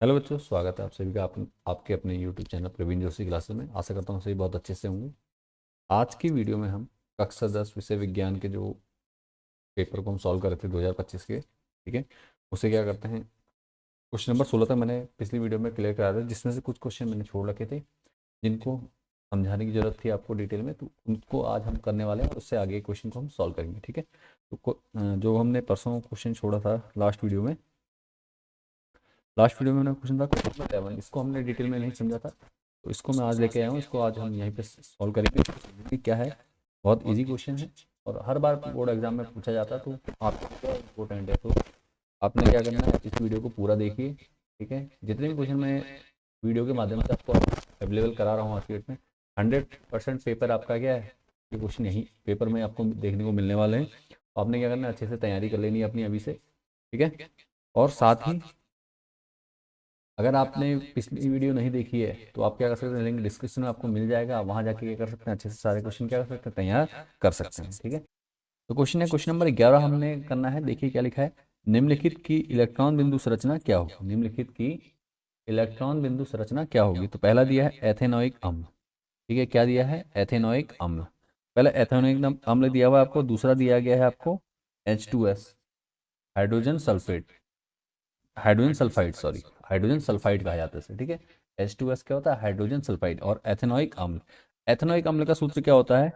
Hello बच्चों, स्वागत है आप सभी का आपके अपने YouTube channel Praveen Joshi classes में। आशा करता हूँ सभी बहुत अच्छे से होंगे। आज की वीडियो में हम कक्षा 10 विषय विज्ञान के जो पेपर को हम सॉल्व कर रहे थे 2025 के, ठीक है, उसे क्या करते हैं। क्वेश्चन नंबर 16 तक मैंने पिछली वीडियो में क्लियर कराया था, जिसमें से कुछ क्वेश्चन मैंने छोड़ रखे थे जिनको समझाने की जरूरत थी आपको डिटेल में, तो उनको आज हम करने वाले हैं और उससे आगे क्वेश्चन को हम सॉल्व करेंगे, ठीक है। जो हमने परसों क्वेश्चन छोड़ा था लास्ट वीडियो में मैंने क्वेश्चन था क्वेश्चन नंबर 11, इसको हमने डिटेल में नहीं समझा था, तो इसको मैं आज लेके आया हूँ। इसको आज हम यहीं पे सॉल्व करेंगे कि क्या है। बहुत इजी क्वेश्चन है और हर बार बोर्ड एग्जाम में पूछा जाता है, तो आपको क्या इम्पोर्टेंट है, तो आपने क्या करना है, इस वीडियो को पूरा देखिए, ठीक है। जितने भी क्वेश्चन मैं वीडियो के माध्यम से आपको अवेलेबल करा रहा हूँ आज की डेट में, 100% पेपर आपका क्या है, ये क्वेश्चन यही पेपर में आपको देखने को मिलने वाले हैं। आपने क्या करना है, अच्छे से तैयारी कर लेनी है अपनी अभी से, ठीक है। और साथ ही अगर आपने पिछली वीडियो नहीं देखी है तो आप क्या कर सकते हैं, लिंक डिस्क्रिप्शन में आपको मिल जाएगा, वहां जाके क्या कर सकते हैं, अच्छे से सारे क्वेश्चन क्या कर सकते हैं, तैयार कर सकते हैं, ठीक है। तो क्वेश्चन नंबर 11 हमने करना है। देखिए क्या लिखा है, निम्नलिखित की इलेक्ट्रॉन बिंदु संरचना क्या होगी। निम्नलिखित की इलेक्ट्रॉन बिंदु संरचना क्या होगी। तो पहला दिया है एथेनोइक अम्ल, ठीक है। क्या दिया है, एथेनोइक अम्ल। पहला एथेनोइक अम्ल दिया हुआ है आपको, दूसरा दिया गया है आपको H2S, hydrogen sulphate, hydrogen sulphide, sorry, hydrogen sulphide कहा जाता है इसे, ठीक है। H2S क्या होता है, हाइड्रोजन सल्फाइड। और एथेनोइक अम्ल, एथेनोइक अम्ल का सूत्र क्या होता है,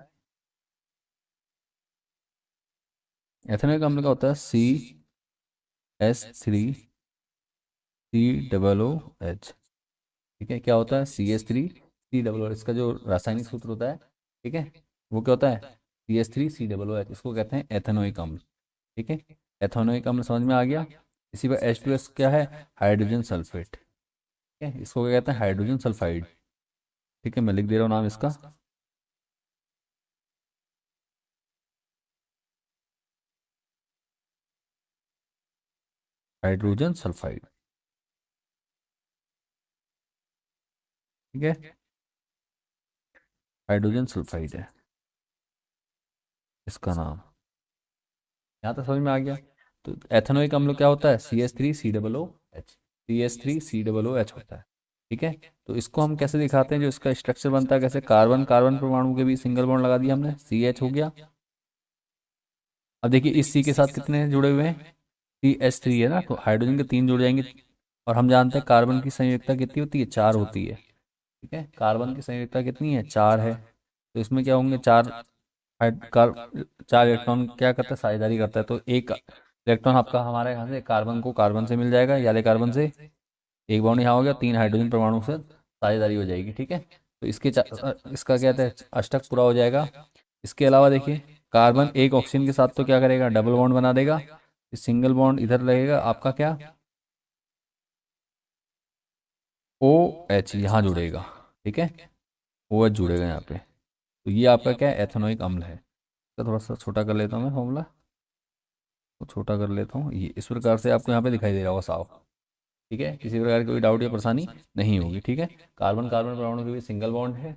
एथेनोइक अम्ल का होता है CH3COOH, ठीक है। क्या होता है, CH3COOH, इसका जो रासायनिक सूत्र होता है, ठीक है, वो क्या होता है, CH3COOH, इसको कहते हैं एथेनोइक अम्ल, ठीक है। एथेनोइक अम्ल समझ में आ गया। इसी पर H2S क्या है, हाइड्रोजन सल्फेट, ठीक है, इसको क्या कहते हैं, हाइड्रोजन सल्फाइड, ठीक है। मैं लिख दे रहा हूँ नाम इसका, हाइड्रोजन सल्फाइड, ठीक है, हाइड्रोजन सल्फाइड है इसका नाम। यहाँ तक समझ में आ गया। तो एथेनोइक अम्ल क्या होता है, CH3COOH होता है, ठीक है। तो इसको हम कैसे दिखाते हैं, जो इसका स्ट्रक्चर बनता है कैसे, कार्बन कार्बन परमाणु के बीच सिंगल बॉन्ड लगा दिया हमने, CH हो गया। अब देखिए इस C के साथ कितने जुड़े हुए हैं, CH3 है ना, तो हाइड्रोजन के 3 जुड़ जाएंगे। और हम जानते हैं कार्बन की संयुक्ता कितनी होती है, 4 होती है, ठीक है। कार्बन की संयुक्ता कितनी है, 4 है। तो इसमें क्या होंगे, हाइड कार 4 इलेक्ट्रॉन क्या करता है, साझेदारी करता है। तो एक इलेक्ट्रॉन आपका हमारे यहाँ से कार्बन को कार्बन से मिल जाएगा, याले कार्बन से एक बॉन्ड यहाँ हो गया, 3 हाइड्रोजन परमाणु से साझेदारी हो जाएगी, ठीक है। तो इसका क्या कहते हैं, अष्टक पूरा हो जाएगा। इसके अलावा देखिए, कार्बन एक ऑक्सीजन के साथ तो क्या करेगा, डबल बॉन्ड बना देगा। सिंगल बॉन्ड इधर लगेगा आपका क्या, OH यहाँ जुड़ेगा, ठीक है, OH जुड़ेगा यहाँ पे। तो ये आपका क्या है, एथेनोइक अम्ल है। तो थोड़ा सा छोटा कर लेता हूँ मैं फॉर्मूला, तो छोटा कर लेता हूँ, ये इस प्रकार से आपको यहाँ पे दिखाई दे रहा होगा साफ, ठीक है। किसी प्रकार की कोई डाउट या परेशानी नहीं होगी, ठीक है। कार्बन कार्बन परमाणु के बीच सिंगल बॉन्ड है,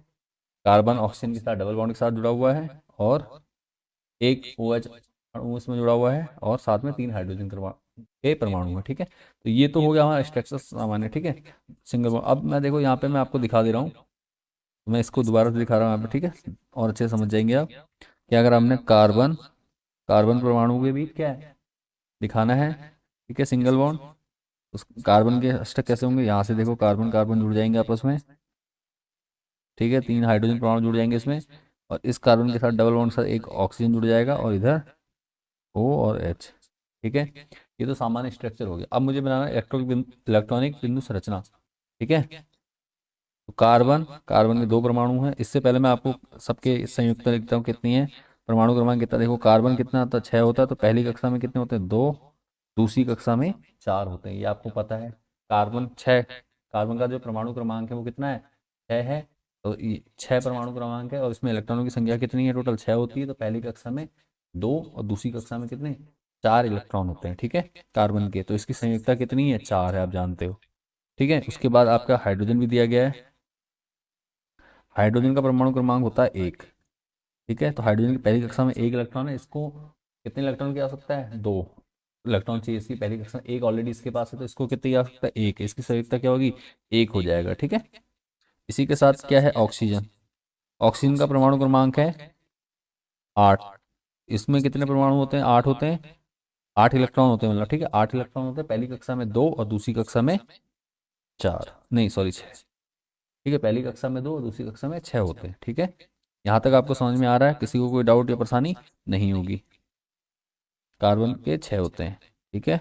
कार्बन ऑक्सीजन के साथ डबल बॉन्ड के साथ जुड़ा हुआ है, और एक OH अणु इसमें जुड़ा हुआ है, और साथ में 3 हाइड्रोजन के परमाणु है, ठीक है। तो ये तो हो गया हमारा स्ट्रक्चर सामान्य, ठीक है, सिंगल बॉन्ड। अब मैं देखो यहाँ पे मैं आपको दिखा दे रहा हूँ, तो मैं इसको दोबारा से दिखा रहा हूँ यहाँ पे, ठीक है, और अच्छे से समझ जाएंगे आप। क्या अगर हमने कार्बन कार्बन परमाणु के बीच क्या है दिखाना है, ठीक है, सिंगल बॉन्ड, उस कार्बन के अष्टक कैसे होंगे, यहाँ से देखो कार्बन कार्बन जुड़ जाएंगे आपस में, ठीक है, 3 हाइड्रोजन परमाणु जुड़ जाएंगे इसमें, और इस कार्बन के साथ डबल बॉन्ड के साथ एक ऑक्सीजन जुड़ जाएगा, और इधर O और H, ठीक है। ये तो सामान्य स्ट्रक्चर हो गया। अब मुझे बनाना है इलेक्ट्रॉनिक बिंदु संरचना, ठीक है। तो कार्बन कार्बन के 2 परमाणु हैं। इससे पहले मैं आपको सबके संयुक्त लिखता हूँ कितनी है, परमाणु क्रमांक कितना, देखो कार्बन कितना होता है, 6 होता है। तो पहली कक्षा में कितने होते हैं, 2, दूसरी कक्षा में 4 होते हैं, ये आपको पता है। कार्बन 6, कार्बन का जो परमाणु क्रमांक है वो कितना है, 6 है। तो ये 6 परमाणु क्रमांक है, और इसमें इलेक्ट्रॉनों की संख्या कितनी है, टोटल 6 होती है। तो पहली कक्षा में 2 और दूसरी कक्षा में कितने, 4 इलेक्ट्रॉन होते हैं, ठीक है, कार्बन के। तो इसकी संयुक्ता कितनी है, 4 है, आप जानते हो, ठीक है। उसके बाद आपका हाइड्रोजन भी दिया गया है। हाइड्रोजन का परमाणु क्रमांक होता है 1, ठीक है। तो हाइड्रोजन की पहली कक्षा में 1 इलेक्ट्रॉन है, इसको कितने इलेक्ट्रॉन की आवश्यकता है, 2। इलेक्ट्रॉन चाहिए इसकी पहली कक्षा में, एक ऑलरेडी इसके पास है तो इसको कितनी आवश्यकता है, एक है, इसकी संयुक्ता क्या होगी, एक हो जाएगा, ठीक है। इसी के साथ क्या है, ऑक्सीजन। ऑक्सीजन का परमाणु क्रमांक है 8। इसमें कितने परमाणु होते हैं, 8 होते हैं, 8 इलेक्ट्रॉन होते हैं, मतलब ठीक है, 8 इलेक्ट्रॉन होते हैं, पहली कक्षा में 2 और दूसरी कक्षा में 4, नहीं सॉरी 6, ठीक है, पहली कक्षा में 2 और दूसरी कक्षा में 6 होते हैं, ठीक है। यहाँ तक आपको समझ में आ रहा है, किसी को कोई डाउट या परेशानी नहीं होगी। कार्बन के 6 होते हैं, ठीक है।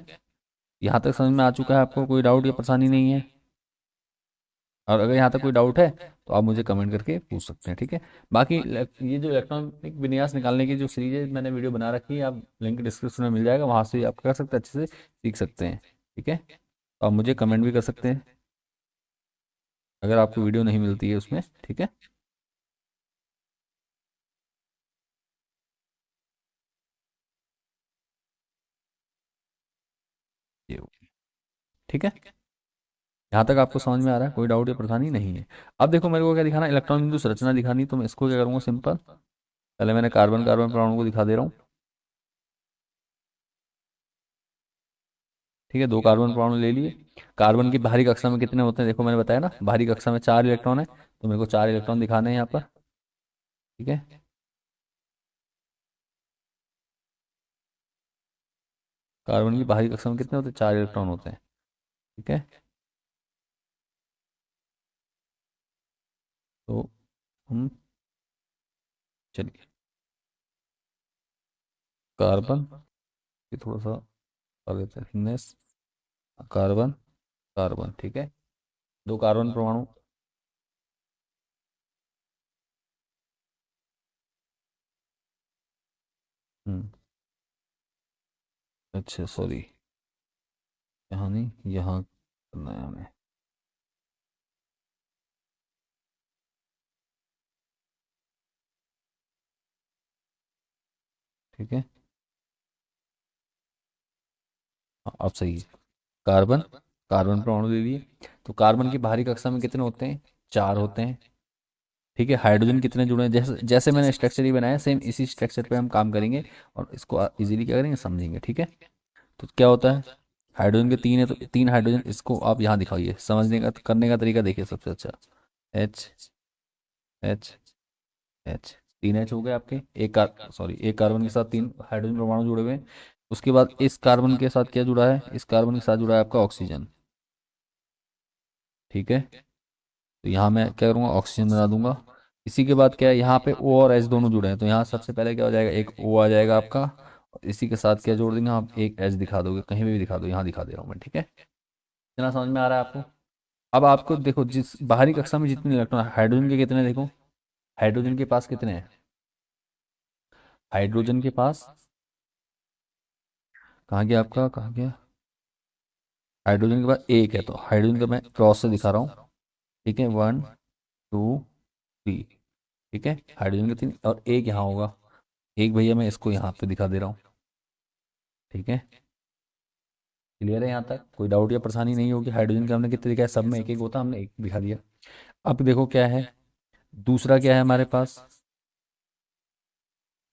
यहाँ तक समझ में आ चुका है आपको, कोई डाउट या परेशानी नहीं है। और अगर यहाँ तक कोई डाउट है तो आप मुझे कमेंट करके पूछ सकते हैं, ठीक है। बाकी ये जो इलेक्ट्रॉनिक विन्यास निकालने की जो सीरीज है, मैंने वीडियो बना रखी है, आप लिंक डिस्क्रिप्शन में मिल जाएगा, वहाँ से आप कर सकते हैं, अच्छे से सीख सकते हैं, ठीक है। तो आप मुझे कमेंट भी कर सकते हैं अगर आपको वीडियो नहीं मिलती है उसमें, ठीक है। ये ठीक है, यहाँ तक आपको समझ में आ रहा है, कोई डाउट या परेशानी नहीं है। अब देखो मेरे को क्या दिखाना, इलेक्ट्रॉन बिंदु संरचना दिखानी, तो मैं इसको क्या करूँगा, सिंपल, पहले मैंने कार्बन कार्बन परमाणु को दिखा दे रहा हूँ, ठीक है, 2 कार्बन परमाणु ले लिए। कार्बन की बाहरी कक्षा में कितने होते हैं, देखो मैंने बताया ना, बाहरी कक्षा में 4 इलेक्ट्रॉन है, तो मेरे को 4 इलेक्ट्रॉन दिखाने हैं यहाँ पर, ठीक है। कार्बन की बाहरी कक्षा में कितने होते हैं, 4 इलेक्ट्रॉन होते हैं, ठीक है। तो हम, चलिए, कार्बन, ये थोड़ा सा कर देते हैं thickness, कार्बन, कार्बन, ठीक है, 2 कार्बन परमाणु, हम्म, अच्छा सॉरी, यहाँ नहीं, यहाँ करना है हमें, ठीक है। हाँ अब सही है, कार्बन, कार्बन परमाणु ले लिए। तो कार्बन की बाहरी कक्षा में कितने होते हैं, 4 होते हैं, ठीक है। हाइड्रोजन कितने जुड़े हैं, जैसे जैसे मैंने स्ट्रक्चर ही बनाया, सेम इसी स्ट्रक्चर पे हम काम करेंगे और इसको इजीली क्या करेंगे, समझेंगे, ठीक है। तो क्या होता है, हाइड्रोजन के 3 है तो 3 हाइड्रोजन, इसको आप यहाँ दिखाइए, समझने का करने का तरीका देखिए सबसे अच्छा, एच, एच, एच, 3 एच हो गए आपके, एक कार सॉरी एक कार्बन के साथ 3 हाइड्रोजन परमाणु जुड़े हुए हैं। उसके बाद इस कार्बन के साथ क्या जुड़ा है, इस कार्बन के साथ जुड़ा है आपका ऑक्सीजन, ठीक है। तो यहाँ मैं क्या करूँगा, ऑक्सीजन बना दूंगा। इसी के बाद क्या है, यहाँ पे O और H दोनों जुड़े हैं, तो यहाँ सबसे पहले क्या हो जाएगा, एक O आ जाएगा आपका, और इसी के साथ क्या जोड़ देंगे आप, एक H दिखा दोगे, कहीं भी दिखा दो, यहाँ दिखा दे रहा हूँ मैं, ठीक है। इतना समझ में आ रहा है आपको। अब आपको देखो, जिस बाहरी कक्षा में जितने इलेक्ट्रॉन, हाइड्रोजन के कितने देखो, हाइड्रोजन के पास कितने हैं, हाइड्रोजन के पास, कहाँ गया आपका, कहाँ गया, हाइड्रोजन के पास एक है, तो हाइड्रोजन का मैं क्रॉस से दिखा रहा हूँ, ठीक है, 1 2 3, ठीक है, हाइड्रोजन के 3, और एक यहाँ होगा, एक भैया मैं इसको यहाँ पे दिखा दे रहा हूँ, ठीक है। क्लियर है, यहाँ तक कोई डाउट या परेशानी नहीं होगी, हाइड्रोजन के हमने कितने दिखाया, सब में एक एक होता, हमने एक दिखा दिया। अब देखो क्या है, दूसरा क्या है हमारे पास,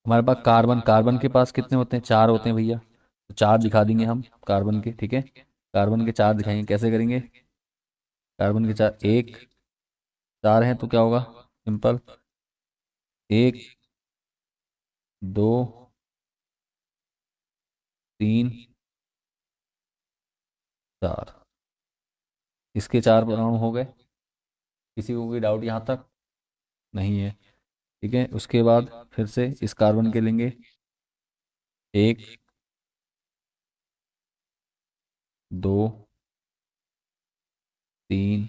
हमारे पास कार्बन, कार्बन के पास कितने होते हैं, 4 होते हैं भैया, तो 4 दिखा देंगे हम कार्बन के, ठीक है। कार्बन के 4 दिखाएंगे, कैसे करेंगे, कार्बन के 4, एक, 4 हैं तो क्या होगा, सिंपल, एक, 2, 3, 4, इसके 4 परमाणु हो गए। किसी को कोई डाउट यहाँ तक नहीं है, ठीक है। उसके बाद फिर से इस कार्बन के लेंगे, एक, 2, 3,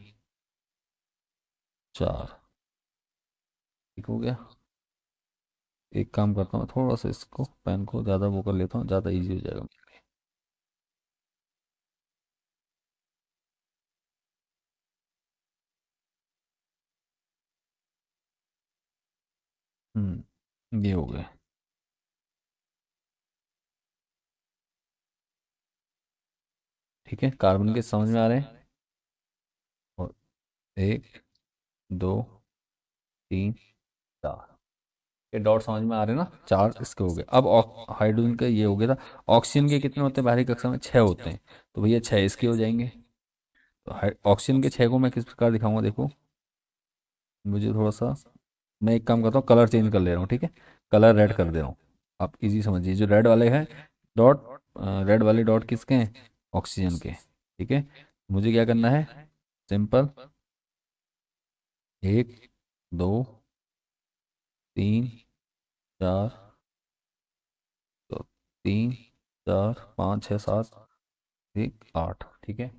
4, ठीक हो गया। एक काम करता हूँ, थोड़ा सा इसको पेन को ज़्यादा वो कर लेता हूँ, ज़्यादा इजी हो जाएगा। ये हो गया, ठीक है, कार्बन के समझ में आ रहे हैं। और एक, 2, 3, 4, ये डॉट समझ में आ रहे हैं ना, चार इसके हो गए। अब हाइड्रोजन का ये हो गया था। ऑक्सीजन के कितने होते हैं बाहरी कक्षा में, छः होते हैं, तो भैया छः इसके हो जाएंगे। तो ऑक्सीजन के छः को मैं किस प्रकार दिखाऊंगा, देखो मुझे थोड़ा सा, मैं एक काम करता हूँ, कलर चेंज कर ले रहा हूँ, ठीक है, कलर रेड कर दे रहा हूँ। आप इजी समझिए, जो रेड वाले हैं डॉट, रेड वाले डॉट किसके हैं, ऑक्सीजन के, ठीक है। मुझे क्या करना है, सिंपल, एक, दो, तीन, चार, तो तीन, चार, पाँच, छः, सात, एक, आठ, ठीक है।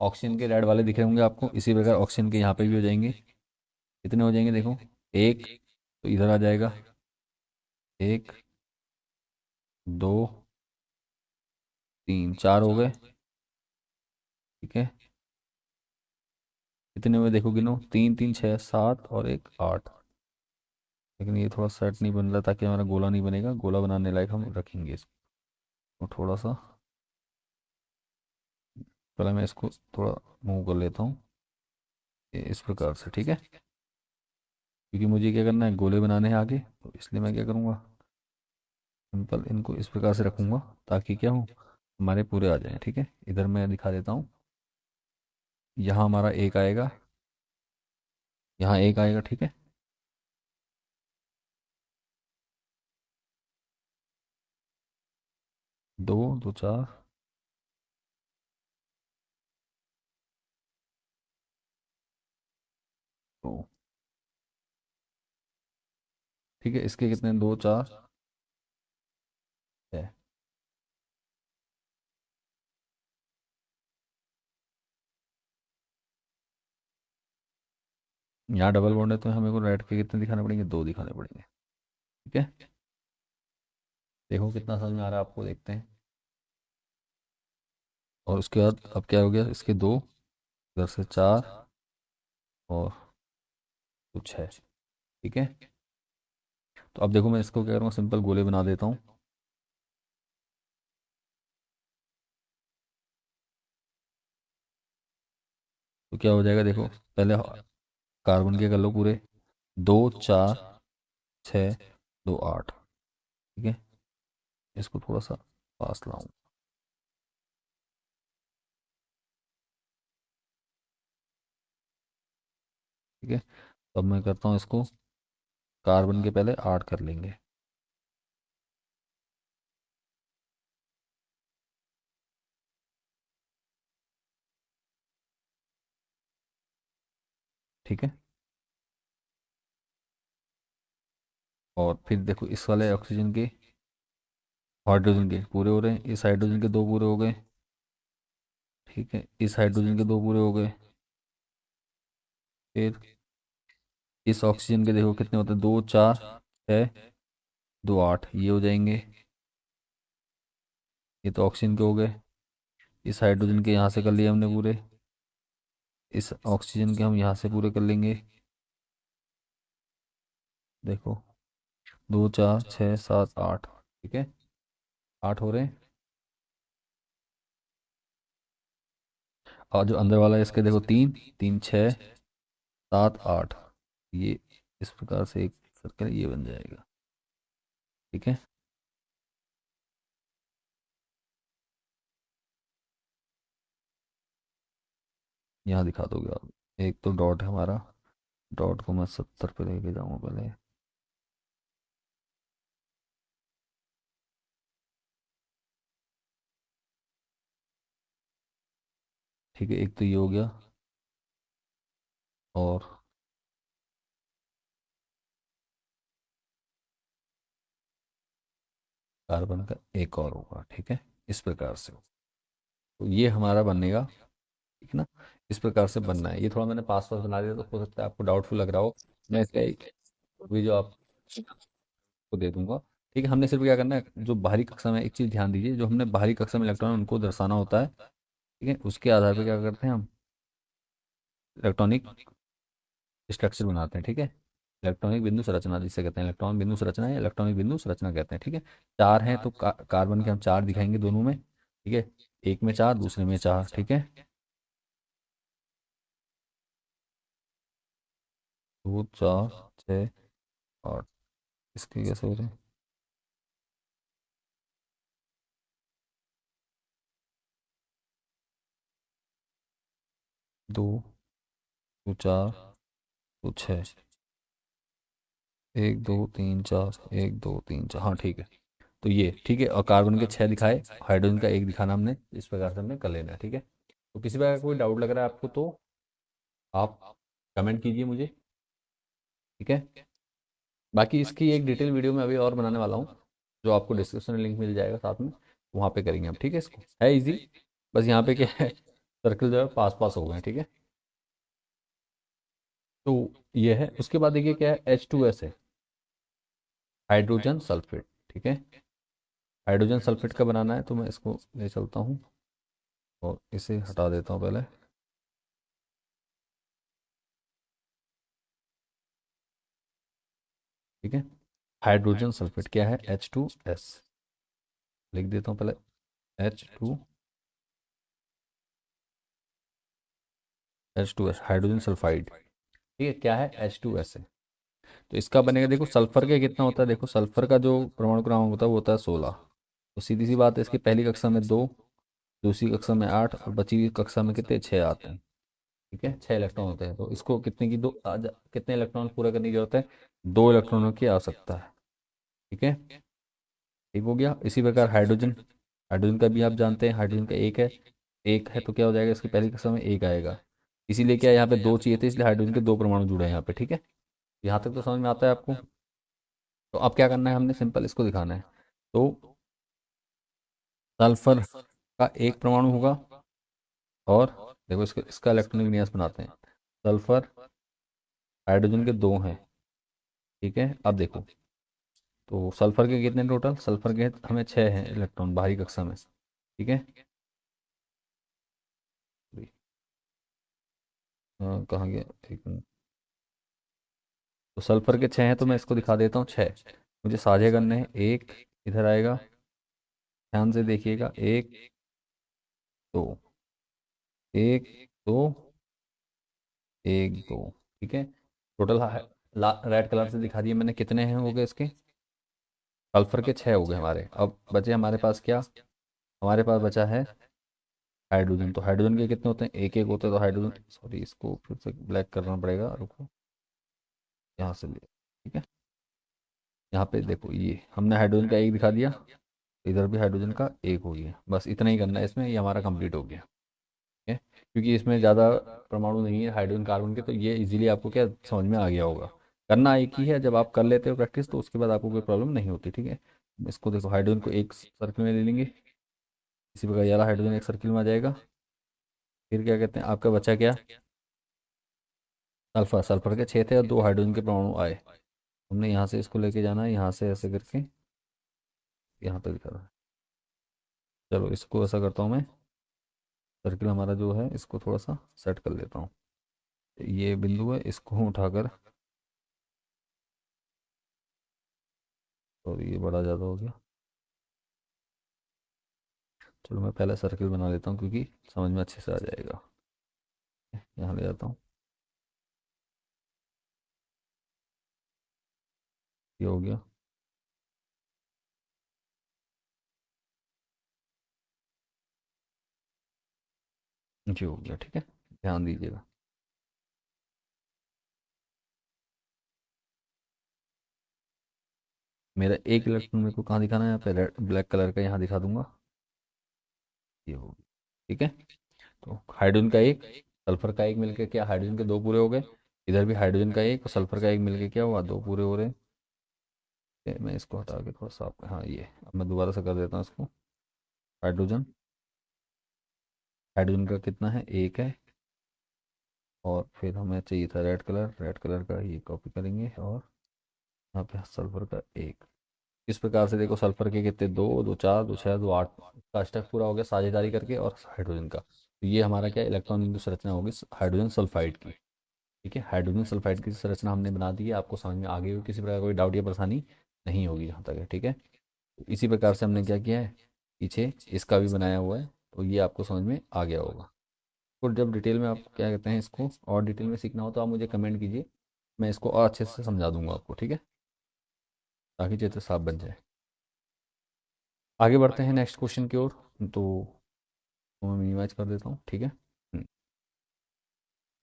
ऑक्सीजन के रेड वाले दिख रहे होंगे आपको, इसी प्रकार ऑक्सीजन के यहाँ पे भी हो जाएंगे। कितने हो जाएंगे देखो, एक, तो इधर आ जाएगा, एक, दो, तीन, चार हो गए, ठीक है। कितने हुए देखो, गिनो, तीन, तीन, छः, सात और एक, आठ। लेकिन ये थोड़ा सेट नहीं बन रहा, ताकि हमारा गोला नहीं बनेगा, गोला बनाने लायक हम रखेंगे इसको। तो थोड़ा सा, पहले मैं इसको थोड़ा मूव कर लेता हूँ, इस प्रकार से, ठीक है। क्योंकि मुझे क्या करना है, गोले बनाने हैं आगे, तो इसलिए मैं क्या करूँगा, सिंपल इनको इस प्रकार से रखूँगा, ताकि क्या हो, हमारे पूरे आ जाएं, ठीक है। इधर मैं दिखा देता हूँ, यहाँ हमारा एक आएगा, यहाँ एक आएगा, ठीक है। दो, दो, चार, दो, ठीक है। इसके कितने, दो, चार, छः। यहाँ डबल बॉन्ड है, तो हमें को रेड के कितने दिखाने पड़ेंगे, दो दिखाने पड़ेंगे, ठीक है। देखो कितना समझ में आ रहा है आपको, देखते हैं। और उसके बाद अब क्या हो गया, इसके दो, इधर से चार, और कुछ है, ठीक है। तो अब देखो मैं इसको क्या करूँगा, सिंपल गोले बना देता हूँ। तो क्या हो जाएगा देखो, पहले कार्बन के कर लो पूरे, दो, चार, छः, दो, आठ, ठीक है। इसको थोड़ा सा पास लाऊं, ठीक है। तो अब मैं करता हूँ इसको, कार्बन के पहले आठ कर लेंगे, ठीक है। और फिर देखो इस वाले ऑक्सीजन के, हाइड्रोजन के पूरे हो रहे हैं, इस हाइड्रोजन के दो पूरे हो गए, ठीक है। इस हाइड्रोजन के दो पूरे हो गए, फिर इस ऑक्सीजन के देखो कितने होते हैं, दो, चार, छः, दो, आठ, ये हो जाएंगे। ये तो ऑक्सीजन के हो गए। इस हाइड्रोजन के यहाँ से कर लिए हमने पूरे, इस ऑक्सीजन के हम यहाँ से पूरे कर लेंगे, देखो, दो, चार, छः, सात, आठ, ठीक है, आठ हो रहे हैं। और जो अंदर वाला है इसके देखो, तीन, तीन, छः, सात, आठ, ये इस प्रकार से एक सर्कल ये बन जाएगा, ठीक है। यहाँ दिखा दोगे आप, एक तो डॉट है हमारा, डॉट को मैं 70 पे लेके जाऊँगा पहले, ठीक है। एक तो ये हो गया, और कार्बन का एक और होगा, ठीक है, इस प्रकार से। तो ये हमारा बनेगा, ठीक है ना। इस प्रकार से बनना है। ये थोड़ा मैंने पास पास बना दिया, तो हो सकता है आपको डाउटफुल लग रहा हो, मैं इसका एक भी जो आपको दे दूंगा, ठीक है। हमने सिर्फ क्या करना है, जो बाहरी कक्षा में, एक चीज़ ध्यान दीजिए, जो हमने बाहरी कक्षा में इलेक्ट्रॉन उनको दर्शाना होता है, ठीक है, उसके आधार पर क्या करते हैं हम, इलेक्ट्रॉनिक स्ट्रक्चर बनाते हैं, ठीक है। इलेक्ट्रॉनिक बिंदु संरचना जिसे कहते हैं, इलेक्ट्रॉन बिंदु संरचना या इलेक्ट्रॉनिक बिंदु संरचना कहते हैं, ठीक है। चार हैं तो कार्बन के हम चार दिखाएंगे दोनों में, ठीक है। एक में चार, दूसरे में चार, ठीक है। दो, चार, छः, आठ, इसके कैसे हो रहे हैं? 2, 2 4, 2 6, 1 2 3 4, 1 2 3 4, हाँ ठीक है। तो ये ठीक है, और कार्बन के 6 दिखाए, हाइड्रोजन का एक दिखाना हमने, इस प्रकार से हमने कर लेना है, ठीक है। तो किसी प्रकार का कोई डाउट लग रहा है आपको तो आप कमेंट कीजिए मुझे, ठीक है। बाकी इसकी एक डिटेल वीडियो में अभी और बनाने वाला हूँ, जो आपको डिस्क्रिप्शन में लिंक मिल जाएगा साथ में, वहाँ पे करेंगे हम, ठीक है। इसको है इजी, बस यहाँ पे क्या है, सर्कल जो है पास पास हो गए हैं, ठीक है। तो ये है, उसके बाद देखिए क्या है, H2S है, हाइड्रोजन सल्फेट, ठीक है। हाइड्रोजन सल्फेट का बनाना है, तो मैं इसको ले चलता हूँ और इसे हटा देता हूँ पहले, ठीक है। हाइड्रोजन सल्फेट क्या है, H2S, लिख देता हूँ पहले, H2S हाइड्रोजन सल्फाइड, ठीक है। क्या है, H2S है। तो इसका बनेगा, देखो सल्फर का कितना होता है, देखो सल्फर का जो परमाणु क्रमांक होता है वो होता है 16। तो सीधी सी बात है, इसकी पहली कक्षा में 2, दूसरी कक्षा में 8, और बची हुई कक्षा में कितने, 6 आते हैं, ठीक है। 6 इलेक्ट्रॉन होते हैं, तो इसको कितने की कितने इलेक्ट्रॉन पूरा करने की जरूरत है, 2 इलेक्ट्रॉनों की आवश्यकता है, ठीक है। ठीक हो गया। इसी प्रकार हाइड्रोजन, हाइड्रोजन का भी आप जानते हैं, हाइड्रोजन का एक है, एक है तो क्या हो जाएगा, इसकी पहली कक्षा में एक आएगा, इसीलिए क्या यहाँ पे 2 चाहिए थे, इसलिए हाइड्रोजन के 2 परमाणु जुड़े हैं यहाँ पे, ठीक है। यहाँ तक तो समझ में आता है आपको। तो अब क्या करना है, हमने सिंपल इसको दिखाना है। तो सल्फर का एक परमाणु होगा, और देखो इसका इसका इलेक्ट्रॉनिक विन्यास बनाते हैं, सल्फर हाइड्रोजन के 2 हैं, ठीक है। अब देखो, तो सल्फर के कितने टोटल, सल्फर के हमें 6 हैं इलेक्ट्रॉन बाहरी कक्षा में, ठीक है। कहाँ गया, एक मिनट। तो सल्फर के 6 हैं, तो मैं इसको दिखा देता हूँ, 6 मुझे साझे करने हैं, एक इधर आएगा, ध्यान से देखिएगा, एक, दो, एक, दो, एक, दो, ठीक है। टोटल रेड कलर से दिखा दिए मैंने, कितने हैं हो गए इसके, सल्फर के 6 हो गए हमारे। अब बचे हमारे पास क्या, हमारे पास बचा है हाइड्रोजन। तो हाइड्रोजन के कितने होते हैं, एक एक होते हैं, तो हाइड्रोजन, सॉरी इसको फिर से ब्लैक करना पड़ेगा, रुको, यहाँ से ले, ठीक है। यहाँ पे देखो, ये हमने हाइड्रोजन का एक दिखा दिया, इधर भी हाइड्रोजन का एक हो गया, बस इतना ही करना है इसमें, ये हमारा कंप्लीट हो गया, ठीक है। क्योंकि इसमें ज़्यादा परमाणु नहीं है हाइड्रोजन कार्बन के, तो ये इजीली आपको क्या समझ में आ गया होगा। करना एक ही है, जब आप कर लेते हो प्रैक्टिस, तो उसके बाद आपको कोई प्रॉब्लम नहीं होती, ठीक है। इसको देखो, हाइड्रोजन को एक सर्किल में ले लेंगे, इसी प्रकार ये वाला हाइड्रोजन एक सर्किल में आ जाएगा। फिर क्या कहते हैं, आपका बचा क्या, सल्फर, सल्फर के 6 थे और 2 हाइड्रोजन के परमाणु आए, हमने यहाँ से इसको लेके जाना है, यहाँ से ऐसे करके यहाँ तक दिखा रहा है। चलो इसको ऐसा करता हूँ मैं, सर्किल हमारा जो है इसको थोड़ा सा सेट कर लेता हूँ, ये बिंदु है, इसको उठाकर, और ये बड़ा ज़्यादा हो गया, चलो मैं पहले सर्किल बना लेता हूँ, क्योंकि समझ में अच्छे से आ जाएगा। यहाँ ले जाता हूँ, ये हो गया, ये हो गया, ठीक है। ध्यान दीजिएगा, मेरा एक इलेक्ट्रॉन मेरे को कहाँ दिखाना है, यहाँ पे रेड ब्लैक कलर का यहाँ दिखा दूंगा, ये हो गया, ठीक है। तो हाइड्रोजन का एक, सल्फर का एक मिलकर क्या, हाइड्रोजन के 2 पूरे हो गए, इधर भी हाइड्रोजन का एक और सल्फर का एक मिलकर क्या हुआ, 2 पूरे हो रहे हैं। मैं इसको हटा के थोड़ा सा, हाँ ये, अब मैं दोबारा से कर देता हूँ इसको, हाइड्रोजन, हाइड्रोजन का कितना है, एक है, और फिर हमें चाहिए था रेड कलर, रेड कलर का ये कॉपी करेंगे, और यहाँ पे सल्फर का एक, इस प्रकार से देखो, सल्फर के कितने, 2 2 4 2 6 2 8 का स्टेप पूरा हो गया साझेदारी करके, और हाइड्रोजन का, तो ये हमारा क्या, इलेक्ट्रॉन बिंदु संरचना होगी हाइड्रोजन सल्फाइड की, ठीक है। हाइड्रोजन सल्फाइड की संरचना हमने बना दी है, आपको समझ में आ गई होगी, किसी प्रकार कोई डाउट या परेशानी नहीं होगी जहाँ तक है, ठीक है। तो इसी प्रकार से हमने क्या किया है, पीछे इसका भी बनाया हुआ है, तो ये आपको समझ में आ गया होगा। तो जब डिटेल में आप क्या कहते हैं, इसको और डिटेल में सीखना हो तो आप मुझे कमेंट कीजिए, मैं इसको और अच्छे से समझा दूंगा आपको, ठीक है। ताकि चित्र साफ बन जाए। आगे बढ़ते हैं नेक्स्ट क्वेश्चन की ओर। तो मैं मिनिमाइज कर देता हूँ, ठीक है।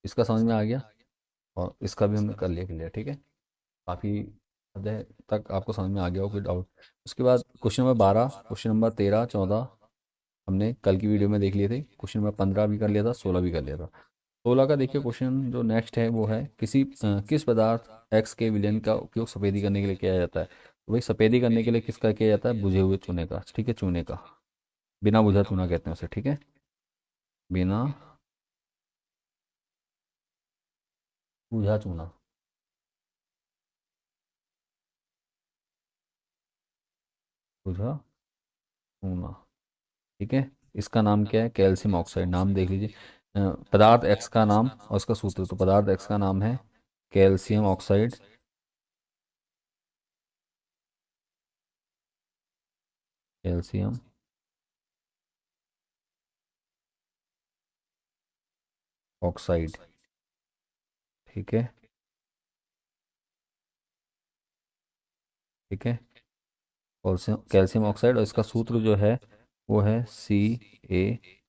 इसका समझ में आ गया, और इसका भी हमने कर लिया क्लियर, ठीक है। काफ़ी हद तक आपको समझ में आ गया हो, कोई डाउट। उसके बाद क्वेश्चन नंबर 12, क्वेश्चन नंबर 13, 14 हमने कल की वीडियो में देख लिए थे। क्वेश्चन नंबर 15 भी कर लिया था, 16 भी कर लिया था। 16 का देखिए क्वेश्चन जो नेक्स्ट है वो है, किस पदार्थ एक्स के विलयन का उपयोग सफेदी करने के लिए किया जाता है। तो भाई सफेदी करने के लिए किसका किया जाता है, बुझे हुए चूने का, ठीक है, चूने का। बिना बुझा चूना कहते हैं उसे, ठीक है। बिना बुझा चूना, बुझा चूना, ठीक है। इसका नाम क्या है, कैल्शियम ऑक्साइड। नाम देख लीजिए, पदार्थ एक्स का नाम और उसका सूत्र। तो पदार्थ एक्स का नाम है कैल्शियम ऑक्साइड, कैल्शियम ऑक्साइड, ठीक है, ठीक है। कैल्शियम कैल्शियम ऑक्साइड, और इसका सूत्र जो है वो है CaO,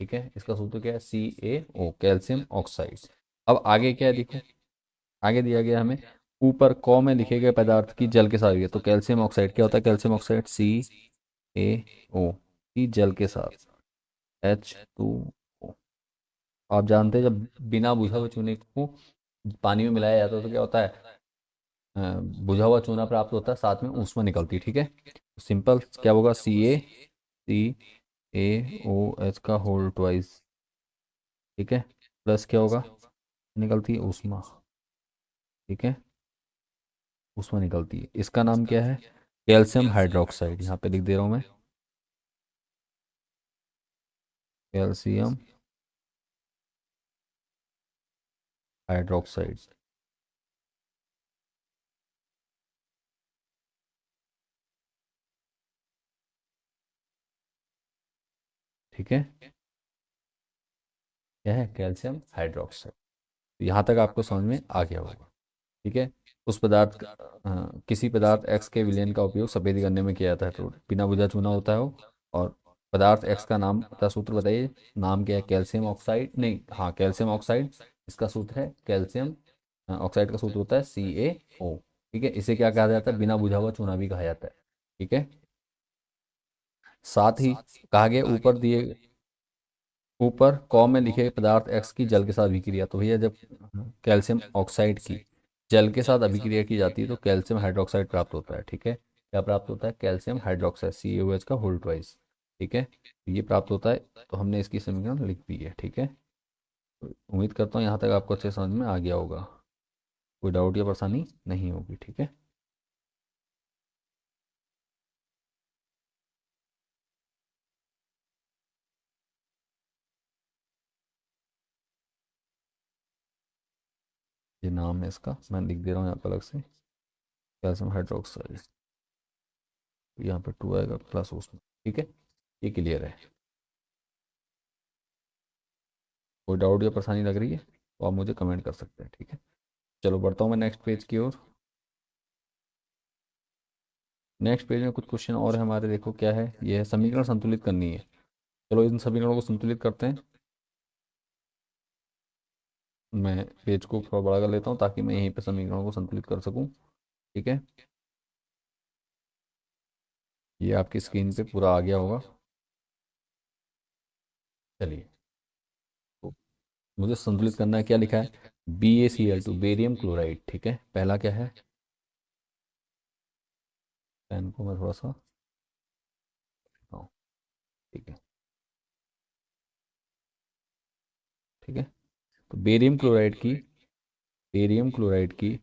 ठीक है। इसका सूत्र क्या है, CaO, कैल्शियम ऑक्साइड। अब आगे क्या है देखो, आगे दिया गया हमें, ऊपर कौ में लिखे गए पदार्थ की जल के साथ है। तो कैल्शियम ऑक्साइड क्या होता है, कैल्शियम ऑक्साइड CaO की जल के साथ H2O। आप जानते हैं जब बिना बुझा हुए चूने को पानी में मिलाया जाता है तो क्या होता है, अ, बुझा हुआ चूना प्राप्त होता है, साथ में ऊष्मा निकलती है, ठीक है। सिंपल क्या होगा, CaCaOH का होल ट्वाइस, ठीक है, प्लस क्या होगा, निकलती है ऊष्मा, ठीक है, ऊष्मा निकलती है। इसका नाम क्या है, कैल्शियम हाइड्रोक्साइड। यहाँ पे लिख दे रहा हूँ मैं, कैल्शियम हाइड्रोक्साइड, ठीक है। क्या है, कैल्शियम हाइड्रोक्साइड। यहाँ तक आपको समझ में आ गया होगा, ठीक है। उस पदार्थ का, किसी पदार्थ एक्स के विलयन का उपयोग सफेदी करने में किया जाता है, तो बिना बुझा चूना होता है वो। और पदार्थ एक्स का नाम का सूत्र बताइए, नाम क्या है, कैल्शियम ऑक्साइड, नहीं, हाँ, कैल्शियम ऑक्साइड। इसका सूत्र है कैल्शियम ऑक्साइड का सूत्र होता है CaO, ठीक है। इसे क्या कहा जाता है, बिना बुझा हुआ चूना भी कहा जाता है, ठीक है। साथ ही कहा गया, ऊपर कॉम में लिखे पदार्थ एक्स की जल के साथ अभिक्रिया। तो भैया जब कैल्शियम ऑक्साइड की जल के साथ अभिक्रिया की जाती है तो कैल्शियम हाइड्रोक्साइड प्राप्त होता है, ठीक है। क्या प्राप्त होता है, कैल्शियम हाइड्रोक्साइड, CaOH का होल ट्वाइस, ठीक है। ये प्राप्त होता है, तो हमने इसकी समीकरण लिख दी है, ठीक है। तो उम्मीद करता हूँ यहाँ तक आपको अच्छे समझ में आ गया होगा, कोई डाउट या परेशानी नहीं होगी, ठीक है। ये नाम है इसका, मैं लिख दे रहा हूँ यहाँ पर अलग से, कैल्शियम हाइड्रोक्साइड। यहाँ पे 2 आएगा प्लस उसमें, ठीक है। ये क्लियर है, कोई डाउट या परेशानी लग रही है तो आप मुझे कमेंट कर सकते हैं, ठीक है। चलो बढ़ता हूँ मैं नेक्स्ट पेज की ओर। नेक्स्ट पेज में कुछ क्वेश्चन और है हमारे, देखो क्या है, ये है समीकरण संतुलित करनी है। चलो इन समीकरणों को संतुलित करते हैं। मैं पेज को थोड़ा बड़ा कर लेता हूँ ताकि मैं यहीं पे समीकरणों को संतुलित कर सकूँ, ठीक है। ये आपकी स्क्रीन पे पूरा आ गया होगा। चलिए, तो मुझे संतुलित करना है, क्या लिखा है, BaCl2, बेरियम क्लोराइड, ठीक है। पहला क्या है, पेन को मैं थोड़ा सा, हाँ, ठीक है, ठीक है। तो बेरियम क्लोराइड की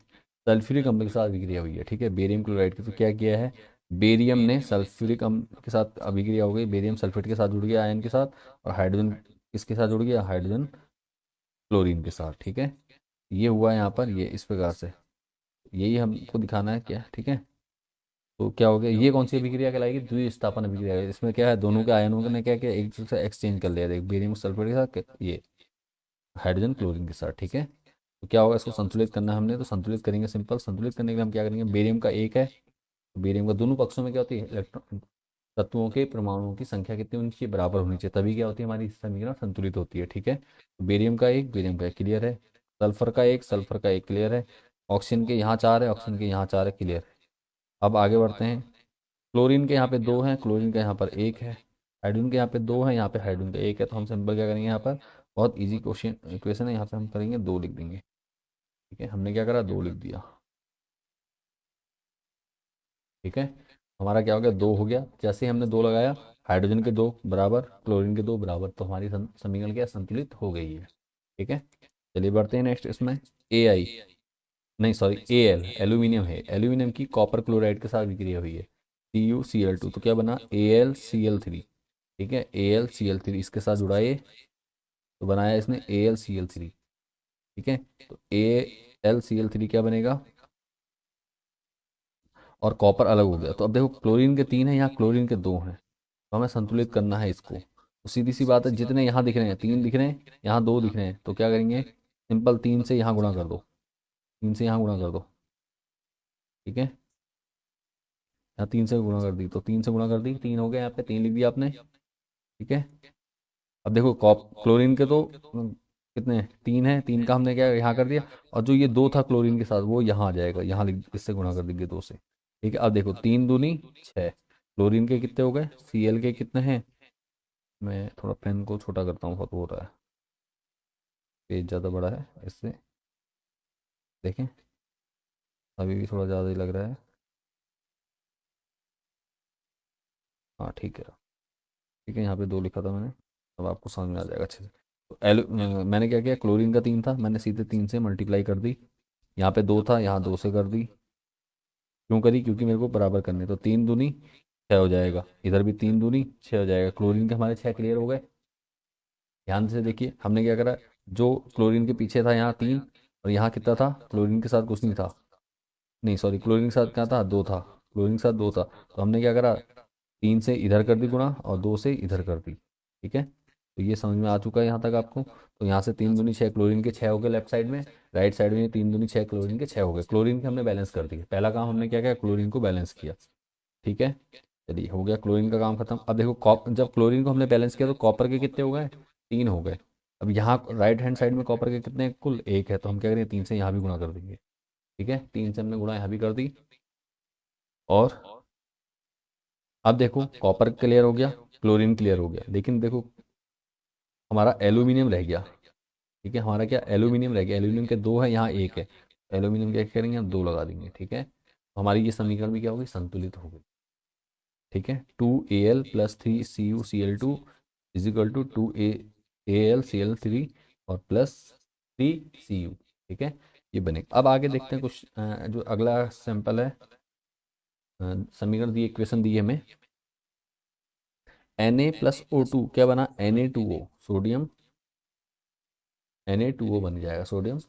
सल्फ्यूरिक अम्ल के साथ अभिक्रिया हुई है, ठीक है। बेरियम क्लोराइड की, तो क्या किया है, बेरियम ने सल्फ्यूरिक अम्ल के साथ अभिक्रिया हो गई, बेरियम सल्फेट के साथ जुड़ गया आयन के साथ, और हाइड्रोजन किसके साथ जुड़ गया, हाइड्रोजन क्लोरीन के साथ, ठीक है। ये हुआ यहाँ पर, ये इस प्रकार से, यही हमको दिखाना है क्या, ठीक है। तो क्या हो गया, ये कौन सी अभिक्रिया कहलाएगी, द्विस्थापन अभिक्रिया। इसमें क्या है, दोनों के आयनों ने क्या किया, एक दूसरे से एक्सचेंज कर लिया, देख बेरियम सल्फेट के साथ ये, हाइड्रोजन क्लोरीन के साथ, ठीक है। तो क्या होगा, इसको संतुलित करना है हमने, तो संतुलित करेंगे। सिंपल संतुलित करने के लिए हम क्या करेंगे, बेरियम का एक है, तो बेरियम का दोनों पक्षों में क्या होती है, इलेक्ट्रॉन तत्वों के परमाणुओं की संख्या कितनी होनी चाहिए, बराबर होनी चाहिए, तभी क्या होती है हमारी समीकरण संतुलित होती है, ठीक है। तो बेरियम का एक क्लियर है, सल्फर का एक क्लियर है, ऑक्सीजन के यहाँ चार है, ऑक्सीजन के यहाँ चार है, क्लियर है। अब आगे बढ़ते हैं। क्लोरीन के यहाँ पे दो हैं, क्लोरीन के यहाँ पर एक है, हाइड्रोजन के यहाँ पे दो है, यहाँ पे हाइड्रोजन का एक है, तो हम सिंपल क्या करेंगे यहाँ पर, बहुत इजी क्वेश्चन इक्वेशन है, यहाँ पे हम करेंगे दो लिख देंगे, ठीक है। हमने क्या करा, दो लिख दिया, ठीक है। हमारा क्या हो गया, दो हो गया। जैसे ही हमने दो लगाया, हाइड्रोजन के दो बराबर, क्लोरीन के दो बराबर, तो हमारी समीकरण क्या संतुलित हो गई है, ठीक है। चलिए बढ़ते हैं नेक्स्ट इसमें। ए आई, नहीं सॉरी, ए एल, एल्यूमिनियम है, एल्यूमिनियम की कॉपर क्लोराइड के साथ विक्रिया हुई है, CuCl2, तो क्या बना, AlCl3, ठीक है। AlCl3 इसके साथ जुड़ा ये, तो बनाया इसने AlCl3, ठीक है। तो AlCl3 क्या बनेगा, और कॉपर अलग हो गया। तो अब देखो क्लोरीन के तीन है, यहाँ क्लोरीन के दो हैं, तो हमें संतुलित करना है इसको। तो सीधी सी बात है, जितने यहाँ दिख रहे हैं, तीन दिख रहे हैं, यहाँ दो दिख रहे हैं, तो क्या करेंगे, सिंपल तीन से यहाँ गुणा कर दो, तीन से यहाँ गुणा कर दो, ठीक है। यहाँ तीन से गुणा कर दी, तो तीन से गुणा कर दी, तीन हो गए, यहाँ पे तीन लिख दिया आपने, ठीक है। अब देखो कॉप क्लोरीन के तो कितने हैं, तीन है, तीन का हमने क्या यहाँ कर दिया, और जो ये दो था क्लोरीन के साथ, वो यहाँ आ जाएगा, यहाँ लिख, इससे गुणा कर देंगे दो से, ठीक है। अब देखो तीन दूनी छः, क्लोरीन के कितने हो गए, Cl के कितने हैं, मैं थोड़ा पेन को छोटा करता हूँ, बहुत हो रहा है, पेज ज़्यादा बड़ा है इससे, देखें अभी भी थोड़ा ज़्यादा ही लग रहा है, हाँ ठीक है, ठीक है। यहाँ पे दो लिखा था मैंने, अब आपको समझ में आ जाएगा अच्छे से। तो मैंने क्या किया, क्लोरीन का तीन था, मैंने सीधे तीन से मल्टीप्लाई कर दी, यहाँ पे दो था, यहाँ दो से कर दी, क्यों करी, क्योंकि मेरे को बराबर करने, तो तीन दूनी छः हो जाएगा, इधर भी तीन दूनी छः हो जाएगा, क्लोरीन के हमारे छः क्लियर हो गए। ध्यान से देखिए हमने क्या करा, जो क्लोरीन के पीछे था यहाँ तीन, और यहाँ कितना था, क्लोरीन के साथ कुछ नहीं था, नहीं सॉरी, क्लोरीन के साथ क्या था, दो था, क्लोरीन के साथ दो था, तो हमने क्या करा, तीन से इधर कर दी गुणा, और दो से इधर कर दी, ठीक है। तो ये समझ में आ चुका है यहाँ तक आपको। तो यहाँ से तीन दूनी छः, क्लोरीन के छः हो गए लेफ्ट साइड में, राइट साइड में तीन दूनी छः, क्लोरीन के छः हो गए, क्लोरीन के हमने बैलेंस कर दिए, पहला काम हमने क्या किया, क्लोरीन को बैलेंस किया, ठीक है। चलिए हो गया क्लोरीन का काम खत्म। अब देखो जब क्लोरीन को हमने बैलेंस किया, तो कॉपर के कितने हो गए, तीन हो गए। अब यहाँ राइट हैंड साइड में कॉपर के कितने हैं? कुल एक है, तो हम क्या करेंगे, तीन से यहाँ भी गुणा कर देंगे, ठीक है। तीन से हमने गुणा यहाँ भी कर दी, और अब देखो कॉपर क्लियर हो गया, क्लोरीन क्लियर हो गया, लेकिन देखो हमारा एल्यूमिनियम रह गया, ठीक है। हमारा क्या, एल्यूमिनियम रह गया, एल्यूमिनियम के दो है, यहाँ एक है, एल्यूमिनियम क्या करेंगे, हम दो लगा देंगे, ठीक है। तो हमारी ये समीकरण भी क्या होगी, संतुलित हो गई, ठीक है। 2Al+3CuCl2 is equal to 2AlCl3 और +3Cu, ठीक है। ये बनेगा। अब आगे देखते हैं कुछ जो अगला सैंपल है, समीकरण दी, इक्वेशन दी है हमें, Na+O2 क्या बना, Na2O, सोडियम Na2O बन जाएगा, सोडियम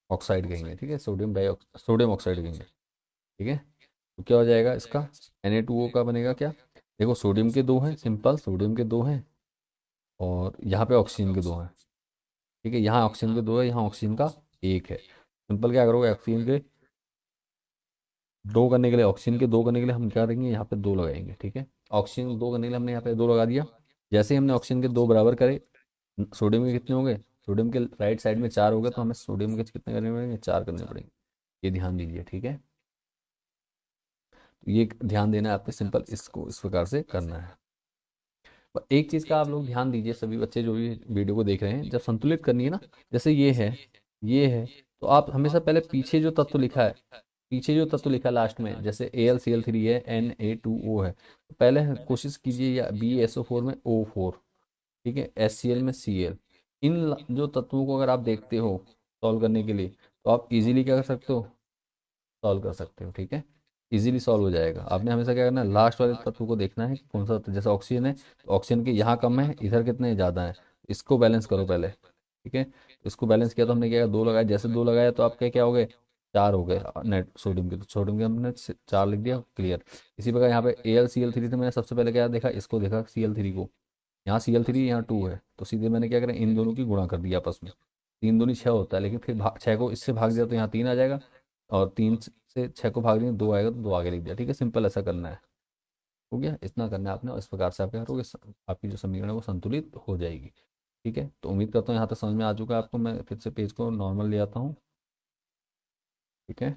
ऑक्साइड कहेंगे, ठीक है, सोडियम ऑक्साइड कहेंगे, ठीक है। तो क्या हो जाएगा इसका, Na2O का बनेगा क्या, देखो सोडियम के दो हैं, सिंपल सोडियम के दो हैं, और यहाँ पे ऑक्सीजन के दो हैं, ठीक है। यहाँ ऑक्सीजन के दो है, यहाँ ऑक्सीजन का एक है, सिंपल क्या करोगे, ऑक्सीजन के दो करने के लिए, ऑक्सीजन के दो करने के लिए हम क्या करेंगे, यहाँ पे दो लगाएंगे, ठीक है। ऑक्सीजन दो करने के लिए हमने यहाँ पे दो लगा दिया। जैसे ही हमने ऑक्सीजन के दो बराबर करे, सोडियम के कितने हो गए, सोडियम के राइट साइड में चार हो गए, तो हमें सोडियम के कितने करने पड़ेंगे, चार करने पड़ेंगे, ये ध्यान दीजिए, ठीक है। तो ये ध्यान देना है आपको, सिंपल इसको इस प्रकार से करना है। पर एक चीज़ का आप लोग ध्यान दीजिए, सभी बच्चे जो भी वीडियो को देख रहे हैं, जब संतुलित करनी है ना, जैसे ये है, तो आप हमेशा पहले पीछे जो तत्व लिखा है, पीछे जो तत्व लिखा है लास्ट में, जैसे AlCl3 है, Na2O है, तो पहले कोशिश कीजिए, या BSO4 में O4, ठीक है, HCl में Cl, इन जो तत्वों को अगर आप देखते हो सॉल्व करने के लिए, तो आप इजीली क्या कर सकते हो, सॉल्व कर सकते हो, ठीक है। इजीली सॉल्व हो जाएगा। आपने हमेशा क्या करना है, लास्ट वाले तत्व को देखना है कि कौन सा तत्व, जैसे ऑक्सीजन है, तो ऑक्सीजन के यहाँ कम है, इधर कितने ज़्यादा है, इसको बैलेंस करो पहले, ठीक है। तो इसको बैलेंस किया, तो हमने क्या किया, दो लगाया, जैसे दो लगाया तो आपके क्या हो गए, चार हो गए नेट सोडियम के, तो सोडियम के हमने चार लिख दिया, क्लियर। इसी प्रकार यहाँ पे AlCl3 थे, मैंने सबसे पहले क्या देखा, इसको देखा Cl3 को, यहाँ Cl3 यहाँ 2 है, तो सीधे मैंने क्या करा, इन दोनों की गुणा कर दिया आपस में, 3 दूनी 6 होता है, लेकिन फिर 6 को इससे भाग दिया तो यहाँ 3 आ जाएगा, और 3 से 6 को भाग दिया 2 आएगा तो 2 आगे लिख दिया। ठीक है, सिंपल ऐसा करना है। हो गया, इतना करना है आपने, और इस प्रकार से आप क्या करोगे, आपकी जो समीकरण है वो संतुलित हो जाएगी। ठीक है, तो उम्मीद करता हूँ यहाँ तक समझ में आ चुका है आपको। मैं फिर से पेज को नॉर्मल ले आता हूँ। ठीक है,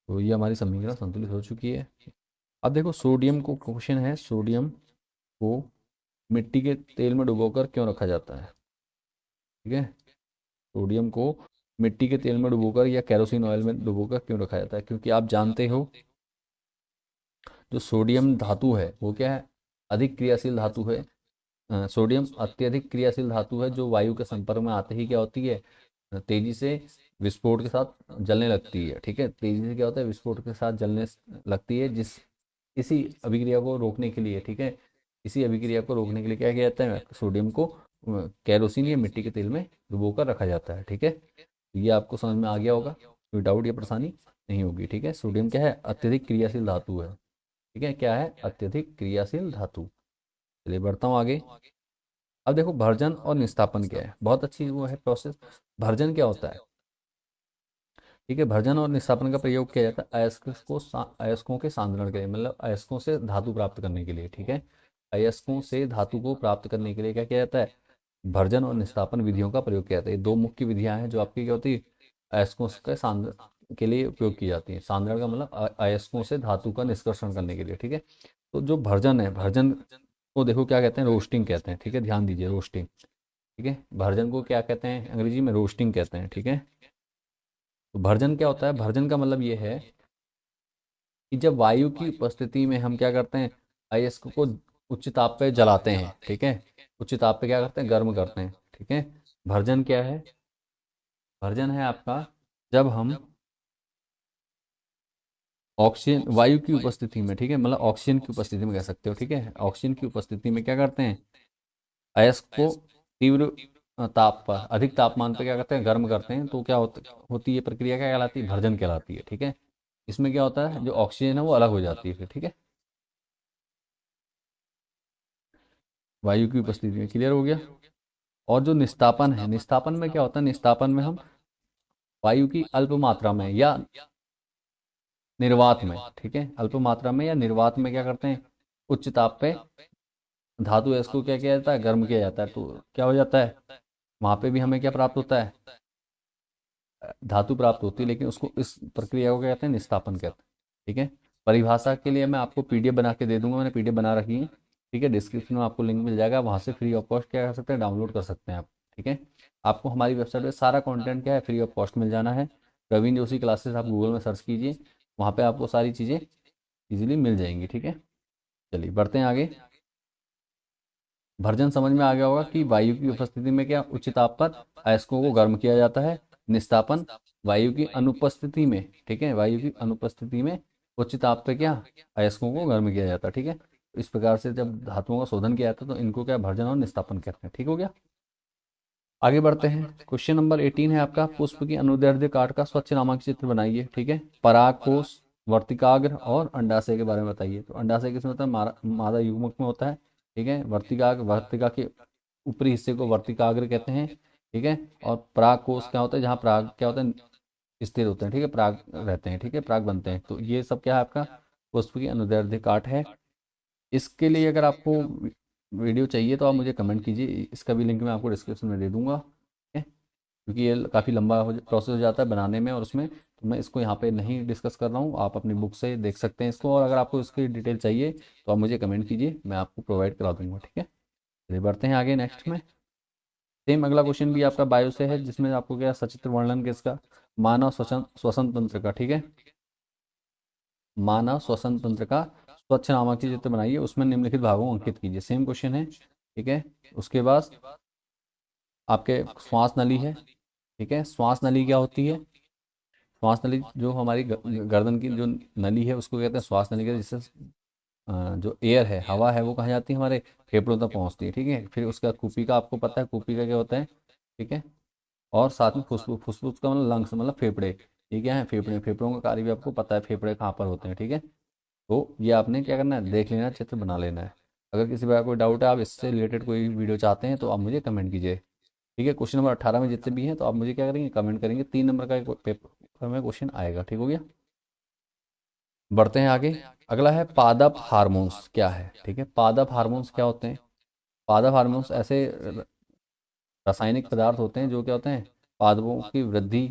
तो ये हमारी समीकरण संतुलित हो चुकी है। अब देखो, सोडियम को क्वेश्चन है, सोडियम को मिट्टी के तेल में डुबोकर क्यों रखा जाता है। ठीक है, सोडियम को मिट्टी के तेल में डुबोकर या केरोसिन ऑयल में डुबोकर क्यों रखा जाता है, क्योंकि आप जानते हो जो सोडियम धातु है वो क्या है, अधिक क्रियाशील धातु है। सोडियम अत्यधिक क्रियाशील धातु है, जो वायु के संपर्क में आते ही क्या होती है, तेजी से विस्फोट के साथ जलने लगती है। ठीक है, तेजी से क्या होता है, विस्फोट के साथ जलने लगती है, जिस इसी अभिक्रिया को रोकने के लिए, ठीक है, इसी अभिक्रिया को रोकने के लिए क्या किया जाता है, सोडियम को कैरोसिन या मिट्टी के तेल में डुबोकर रखा जाता है। ठीक है, तो ये आपको समझ में आ गया होगा, कोई डाउट या परेशानी नहीं होगी। ठीक है, सोडियम क्या है, अत्यधिक क्रियाशील धातु है। ठीक है, क्या है, अत्यधिक क्रियाशील धातु। चलिए बढ़ता हूँ आगे। अब देखो, भर्जन और निस्तापन क्या है, बहुत अच्छी वो है प्रोसेस। भर्जन क्या होता है, ठीक है, भर्जन और निस्तापन का प्रयोग किया जाता है अयस्कों के सांद्रण के लिए, मतलब अयस्कों से धातु प्राप्त करने के लिए। ठीक है, अयस्कों से धातु को प्राप्त करने के लिए क्या किया जाता है, भर्जन और निस्तापन विधियों का प्रयोग किया जाता है। ये दो मुख्य विधियां हैं जो आपकी क्या होती है, अयस्कों के सांद्रण के लिए उपयोग की जाती है। सांद्रण का मतलब अयस्कों से धातु का निष्कर्षण करने के लिए। ठीक है, तो जो भर्जन है, भर्जन को देखो क्या कहते हैं, रोस्टिंग कहते हैं। ठीक है, ध्यान दीजिए, रोस्टिंग। ठीक है, भर्जन को क्या कहते हैं, अंग्रेजी में रोस्टिंग कहते हैं। ठीक है, तो भर्जन क्या होता है, भर्जन का मतलब ये है कि जब वायु की उपस्थिति में हम क्या करते हैं, अयस्क को उच्च ताप पे जलाते हैं। ठीक है, उच्च ताप पे क्या करते हैं, गर्म करते हैं। ठीक है, भर्जन क्या है, भर्जन है आपका जब हम ऑक्सीजन वायु की उपस्थिति में, ठीक है, मतलब ऑक्सीजन की उपस्थिति में कह सकते हो। ठीक है, ऑक्सीजन की उपस्थिति में क्या करते हैं, अयस्क को तीव्र ताप पर, अधिक तापमान पर क्या करते हैं, गर्म करते हैं। तो क्या होती है प्रक्रिया, क्या कहलाती है, भर्जन कहलाती है। ठीक है, इसमें क्या होता है, जो ऑक्सीजन है वो अलग हो जाती है फिर। ठीक है, वायु की उपस्थिति में, क्लियर हो गया। और जो निस्तापन है, निस्तापन में क्या होता है, निस्तापन में हम वायु की अल्प मात्रा में या निर्वात में, ठीक है, अल्प मात्रा में या निर्वात में क्या करते हैं, उच्च ताप पे धातु है इसको क्या किया जाता है, गर्म किया जाता है। तो क्या हो जाता है, वहां पे भी हमें क्या प्राप्त होता है, धातु प्राप्त होती है, लेकिन उसको, इस प्रक्रिया को क्या कहते हैं, निस्तापन कहते हैं। ठीक है, परिभाषा के लिए मैं आपको पीडीएफ बना के दे दूंगा, मैंने पीडीएफ बना रखी है। ठीक है, डिस्क्रिप्शन में आपको लिंक मिल जाएगा, वहाँ से फ्री ऑफ कॉस्ट क्या कर सकते हैं, डाउनलोड कर सकते हैं आप। ठीक है, आपको हमारी वेबसाइट पे सारा कंटेंट क्या है, फ्री ऑफ कॉस्ट मिल जाना है। प्रवीण जोशी क्लासेस आप गूगल में सर्च कीजिए, वहाँ पे आपको सारी चीज़ें इजीली मिल जाएंगी। ठीक है, चलिए बढ़ते हैं आगे। भर्जन समझ में आ गया होगा कि वायु की उपस्थिति में क्या, उच्च ताप पर अयस्कों को गर्म किया जाता है। निस्तापन वायु की अनुपस्थिति में, ठीक है, वायु की अनुपस्थिति में उच्च ताप पे क्या, अयस्कों को गर्म किया जाता है। ठीक है, इस प्रकार से जब धातुओं का शोधन किया जाता है तो इनको क्या, भर्जन और निस्तापन कहते हैं। ठीक हो गया, आगे बढ़ते हैं। क्वेश्चन नंबर 18 है आपका, पुष्प की अनुदैर्ध्य काट का स्वच्छ नामक चित्र बनाइए। ठीक है, परागकोश, वर्तिकाग्र और अंडाशय के बारे में बताइए। तो अंडाशय किसमें होता है, मादा युग्मक में होता है। ठीक है, वर्तिकाग्र, वर्तिका के ऊपरी हिस्से को वर्तिकाग्र कहते हैं। ठीक है, और परागकोश क्या होता है, जहाँ पराग क्या होता है, स्थिर होते हैं। ठीक है, पराग रहते हैं। ठीक है, पराग बनते हैं। तो ये सब क्या है आपका, पुष्प की अनुदैर्ध्य काट है। इसके लिए अगर आपको वीडियो चाहिए तो आप मुझे कमेंट कीजिए, इसका भी लिंक मैं आपको डिस्क्रिप्शन में दे दूंगा। ठीक है, क्योंकि ये काफ़ी लंबा प्रोसेस हो जाता है बनाने में और उसमें, तो मैं इसको यहाँ पे नहीं डिस्कस कर रहा हूँ, आप अपनी बुक से देख सकते हैं इसको। और अगर आपको इसकी डिटेल चाहिए तो आप मुझे कमेंट कीजिए, मैं आपको प्रोवाइड करा दूंगा। ठीक है, चलिए बढ़ते हैं आगे नेक्स्ट में। सेम अगला क्वेश्चन भी आपका बायो से है, जिसमें आपको क्या, सचित्र वर्णन किसका, मानव श्वसन श्वसन तंत्र का। ठीक है, मानव श्वसन तंत्र का स्वच्छ नामक की चित्र बनाइए, उसमें निम्नलिखित भागों को अंकित कीजिए। सेम क्वेश्चन है। ठीक है, उसके बाद आपके श्वास नली है। ठीक है, श्वास नली क्या होती है, श्वास नली जो हमारी गर्दन की जो नली है उसको कहते हैं श्वास नली, जिससे जो एयर है, हवा है, वो कहाँ जाती है, हमारे फेफड़ों तक पहुँचती है। ठीक है, फिर उसका कुपी का आपको पता है, कुपी का क्या होता है। ठीक है, और साथ में फुसफुस, फुसफुस का मतलब लंग्स, मतलब फेफड़े। ये क्या है, फेफड़े, फेफड़ों का कार्य भी आपको पता है, फेफड़े कहाँ पर होते हैं, ठीक है। तो ये आपने क्या करना है, देख लेना है, चित्र बना लेना है। अगर किसी बार कोई डाउट है, आप इससे रिलेटेड कोई वीडियो चाहते हैं तो आप मुझे कमेंट कीजिए, ठीक है। क्वेश्चन नंबर 18 में जितने भी हैं तो आप मुझे क्या करेंगे, कमेंट करेंगे। 3 नंबर का एक पेपर में क्वेश्चन आएगा, ठीक हो गया। बढ़ते हैं आगे। अगला है पादप हार्मोन्स क्या है, ठीक है। पादप हार्मोन्स क्या होते हैं। पादप हार्मोन्स ऐसे रासायनिक पदार्थ होते हैं जो क्या होते हैं, पादपों की वृद्धि,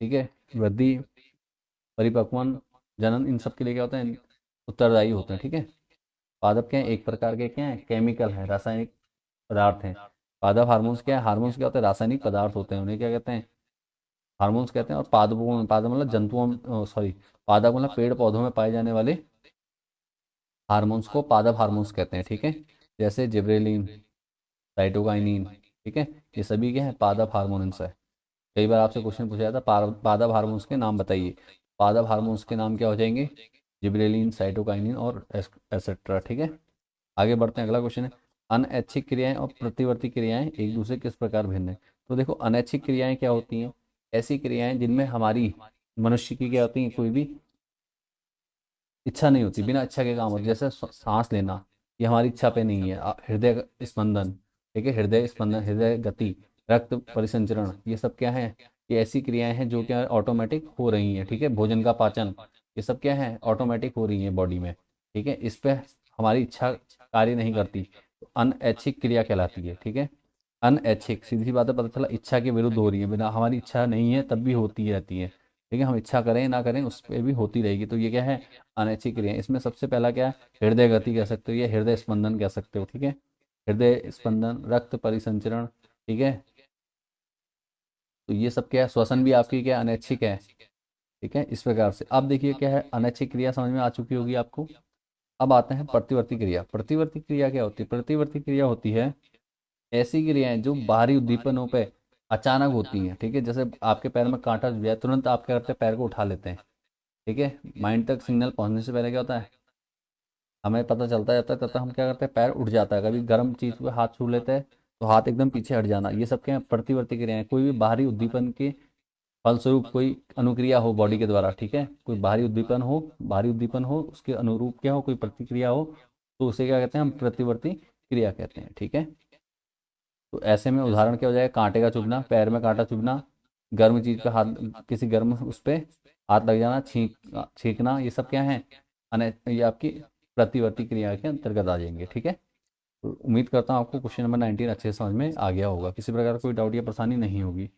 ठीक है, वृद्धि, परिपक्वन, जनन, इन सब के लिए क्या होते हैं, उत्तरदायी होते हैं, ठीक है। पादप क्या है, एक प्रकार के क्या है, केमिकल है, रासायनिक पदार्थ हैं। पादप हार्मोन्स क्या है, हार्मोन्स क्या होते हैं, रासायनिक पदार्थ होते हैं, उन्हें क्या कहते हैं, हार्मोन्स कहते हैं। और पादपों में, पादप मतलब जंतुओं, सॉरी, पादप मतलब पेड़ पौधों में पाए जाने वाले हार्मोन्स को पादप हार्मोन्स कहते हैं, ठीक है। जैसे जिब्रेलिन, साइटोकाइनिन, ठीक है, ये सभी क्या है, पादप हार्मोन्स है। कई बार आपसे क्वेश्चन पूछा जाता है पादप हार्मोन्स के नाम बताइए। पादप हार्मोन्स के नाम क्या हो जाएंगे, जिब्रेलिन, साइटोकाइनिन और एसेट्रा, ठीक है। आगे बढ़ते हैं, अगला क्वेश्चन है, अनैच्छिक क्रियाएं और प्रतिवर्ती क्रियाएं एक दूसरे किस प्रकार भिन्न है। तो देखो, अनैच्छिक क्रियाएं क्या होती हैं, ऐसी क्रियाएं जिनमें हमारी, मनुष्य की क्या होती हैं, कोई भी इच्छा नहीं होती, बिना इच्छा के काम होते, जैसे सांस लेना, ये हमारी इच्छा पे नहीं है। हृदय स्पंदन, ठीक है, हृदय स्पंदन, हृदय गति, रक्त परिसंचरण, ये सब क्या है, ये ऐसी क्रियाएं हैं जो क्या ऑटोमेटिक हो रही हैं, ठीक है। भोजन का पाचन, ये सब क्या है, ऑटोमेटिक हो रही है बॉडी में, ठीक है। इस पे हमारी इच्छा कार्य नहीं करती, तो अनैच्छिक क्रिया कहलाती है, ठीक है। अनैच्छिक, सीधी सी बात है, पता चला इच्छा के विरुद्ध हो रही है, बिना, हमारी इच्छा नहीं है तब भी होती रहती है, ठीक है। हम इच्छा करें ना करें उस पर भी होती रहेगी, तो ये क्या है, अनैच्छिक क्रिया। इसमें सबसे पहला क्या है, हृदय गति कह सकते हो, या हृदय स्पंदन कह सकते हो, ठीक है। हृदय स्पंदन, रक्त परिसंचरण, ठीक है। तो ये सब क्या है, श्वसन भी आपकी क्या है, अनैच्छिक है, ठीक है। इस प्रकार से अब देखिए क्या है, अनैच्छिक क्रिया समझ में आ चुकी होगी आपको। अब आते हैं प्रतिवर्ती क्रिया। प्रतिवर्ती क्रिया क्या होती है, प्रतिवर्ती क्रिया होती है ऐसी क्रियाएं जो बाहरी उद्दीपनों पे अचानक होती हैं, ठीक है। जैसे आपके पैर में कांटा चुभ जाए, तुरंत आप क्या करते हैं, पैर को उठा लेते हैं, ठीक है। माइंड तक सिग्नल पहुंचने से पहले क्या होता है, हमें पता चलता जाता है, तब तक हम क्या करते हैं, पैर उठ जाता है। कभी गर्म चीज़ पे हाथ छू लेते हैं तो हाथ एकदम पीछे हट जाना, ये सब क्या है, प्रतिवर्ती क्रियाएं। कोई भी बाहरी उद्दीपन के फलस्वरूप कोई अनुक्रिया हो बॉडी के द्वारा, ठीक है, कोई बाहरी उद्दीपन हो, बाहरी उद्दीपन हो, उसके अनुरूप क्या हो, कोई प्रतिक्रिया हो, तो उसे क्या कहते हैं, हम प्रतिवर्ती क्रिया कहते हैं, ठीक है। तो ऐसे में उदाहरण क्या हो जाएगा, कांटे का चुभना, पैर में कांटा चुभना, गर्म चीज पे हाथ, किसी गर्म उस पे हाथ लग जाना, छींकना, ये सब क्या है, ये आपकी प्रतिवर्ती क्रिया के अंतर्गत आ जाएंगे, ठीक है। तो उम्मीद करता हूँ आपको क्वेश्चन नंबर 19 अच्छे से समझ में आ गया होगा, किसी प्रकार कोई डाउट या परेशानी नहीं होगी।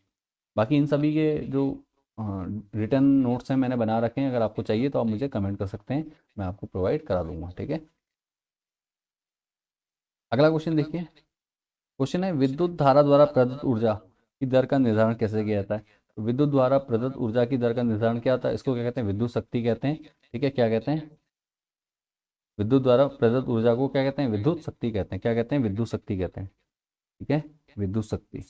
बाकी इन सभी के जो रिटर्न नोट्स हैं मैंने बना रखे हैं, अगर आपको चाहिए तो आप मुझे कमेंट कर सकते हैं, मैं आपको प्रोवाइड करा दूंगा, ठीक है। अगला क्वेश्चन देखिए। क्वेश्चन है, विद्युत धारा द्वारा प्रदत्त ऊर्जा की दर का निर्धारण कैसे किया जाता है। तो विद्युत द्वारा प्रदत्त ऊर्जा की दर का निर्धारण क्या होता है, इसको क्या कहते हैं, विद्युत शक्ति कहते हैं, ठीक है। क्या कहते हैं, विद्युत द्वारा प्रदत्त ऊर्जा को क्या कहते हैं, विद्युत शक्ति कहते हैं। क्या कहते हैं, विद्युत शक्ति कहते हैं, ठीक है। विद्युत शक्ति,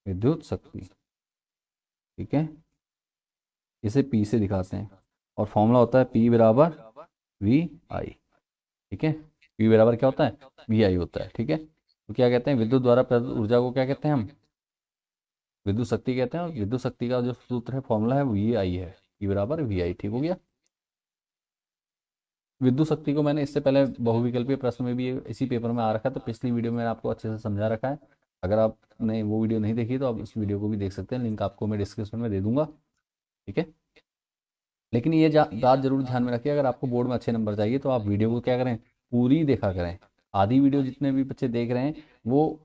विद्युत शक्ति, ठीक है। इसे पी से दिखाते हैं, और फॉर्मूला होता है पी बराबर वी आई, ठीक है। पी बराबर क्या होता है, वी आई होता है, ठीक है। तो क्या कहते हैं, विद्युत द्वारा प्रदत्त ऊर्जा को क्या कहते हैं हम, विद्युत शक्ति कहते हैं। और विद्युत शक्ति का जो सूत्र है, फॉर्मूला है, वी आई है, ई बराबर वी आई, ठीक हो गया। विद्युत शक्ति को मैंने इससे पहले बहुविकल्पीय प्रश्न में भी इसी पेपर में आ रखा है, तो पिछली वीडियो में मैंने आपको अच्छे से समझा रखा है। अगर आपने वो वीडियो नहीं देखी तो आप इस वीडियो को भी देख सकते हैं, लिंक आपको मैं डिस्क्रिप्शन में दे दूंगा, ठीक है। लेकिन ये बात जरूर ध्यान में रखिए, अगर आपको बोर्ड में अच्छे नंबर चाहिए तो आप वीडियो को क्या करें, पूरी देखा करें। आधी वीडियो जितने भी बच्चे देख रहे हैं वो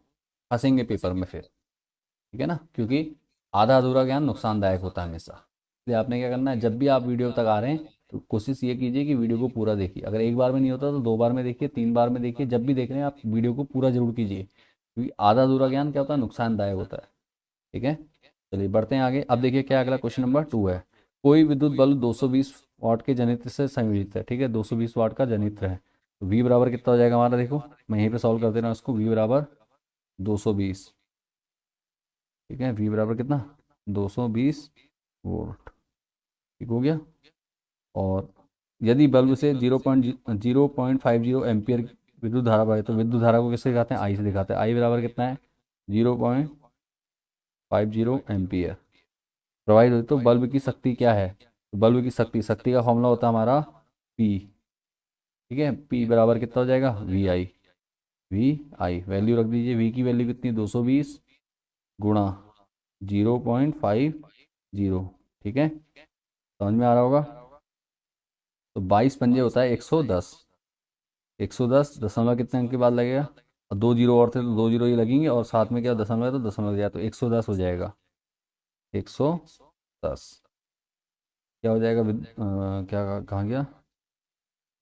फंसेंगे पेपर में फिर, ठीक है ना, क्योंकि आधा अधूरा ज्ञान नुकसानदायक होता है हमेशा। इसलिए आपने क्या करना है, जब भी आप वीडियो तक आ रहे हैं तो कोशिश ये कीजिए कि वीडियो को पूरा देखिए। अगर एक बार में नहीं होता तो 2 बार में देखिए, 3 बार में देखिए, जब भी देख रहे हैं आप वीडियो को पूरा जरूर कीजिए, क्योंकि आधा अधूरा ज्ञान क्या होता है, नुकसानदायक होता है, ठीक है। चलिए बढ़ते हैं आगे। अब देखिए क्या अगला क्वेश्चन नंबर 2 है। कोई विद्युत बल्ब 220 वाट के जनित्र से संयोजित है, ठीक है, 220 वाट का जनित्र है। तो वी बराबर कितना हो जाएगा हमारा, देखो मैं यहीं पे सॉल्व कर दे रहा हूँ इसको, वी बराबर 220, ठीक है। वी बराबर कितना, 220 वोल्ट, ठीक हो गया। और यदि बल्ब से 0.50 एम्पियर विद्युत धारा बहे, तो विद्युत धारा को किससे दिखाते हैं, आई से दिखाते हैं। आई बराबर कितना है, 0.50 एम्पियर, प्रोवाइड हुई, तो बल्ब की शक्ति क्या है? तो बल्ब की शक्ति, शक्ति का फॉर्मूला होता है हमारा पी। ठीक है, पी बराबर कितना हो जाएगा? V I. V I value रख दीजिए, वी की वैल्यू कितनी? 220 गुणा 0.50। ठीक है, समझ में आ रहा होगा? तो 22 पंजे होता है 110। 110 दशमलव कितने अंक के बाद लगेगा? और 2 जीरो और थे तो 2 जीरो ही लगेंगे, और साथ में क्या दशमलव है तो दशमलव दिया, तो 110 हो जाएगा। 110 क्या हो जाएगा क्या कहाँ गया?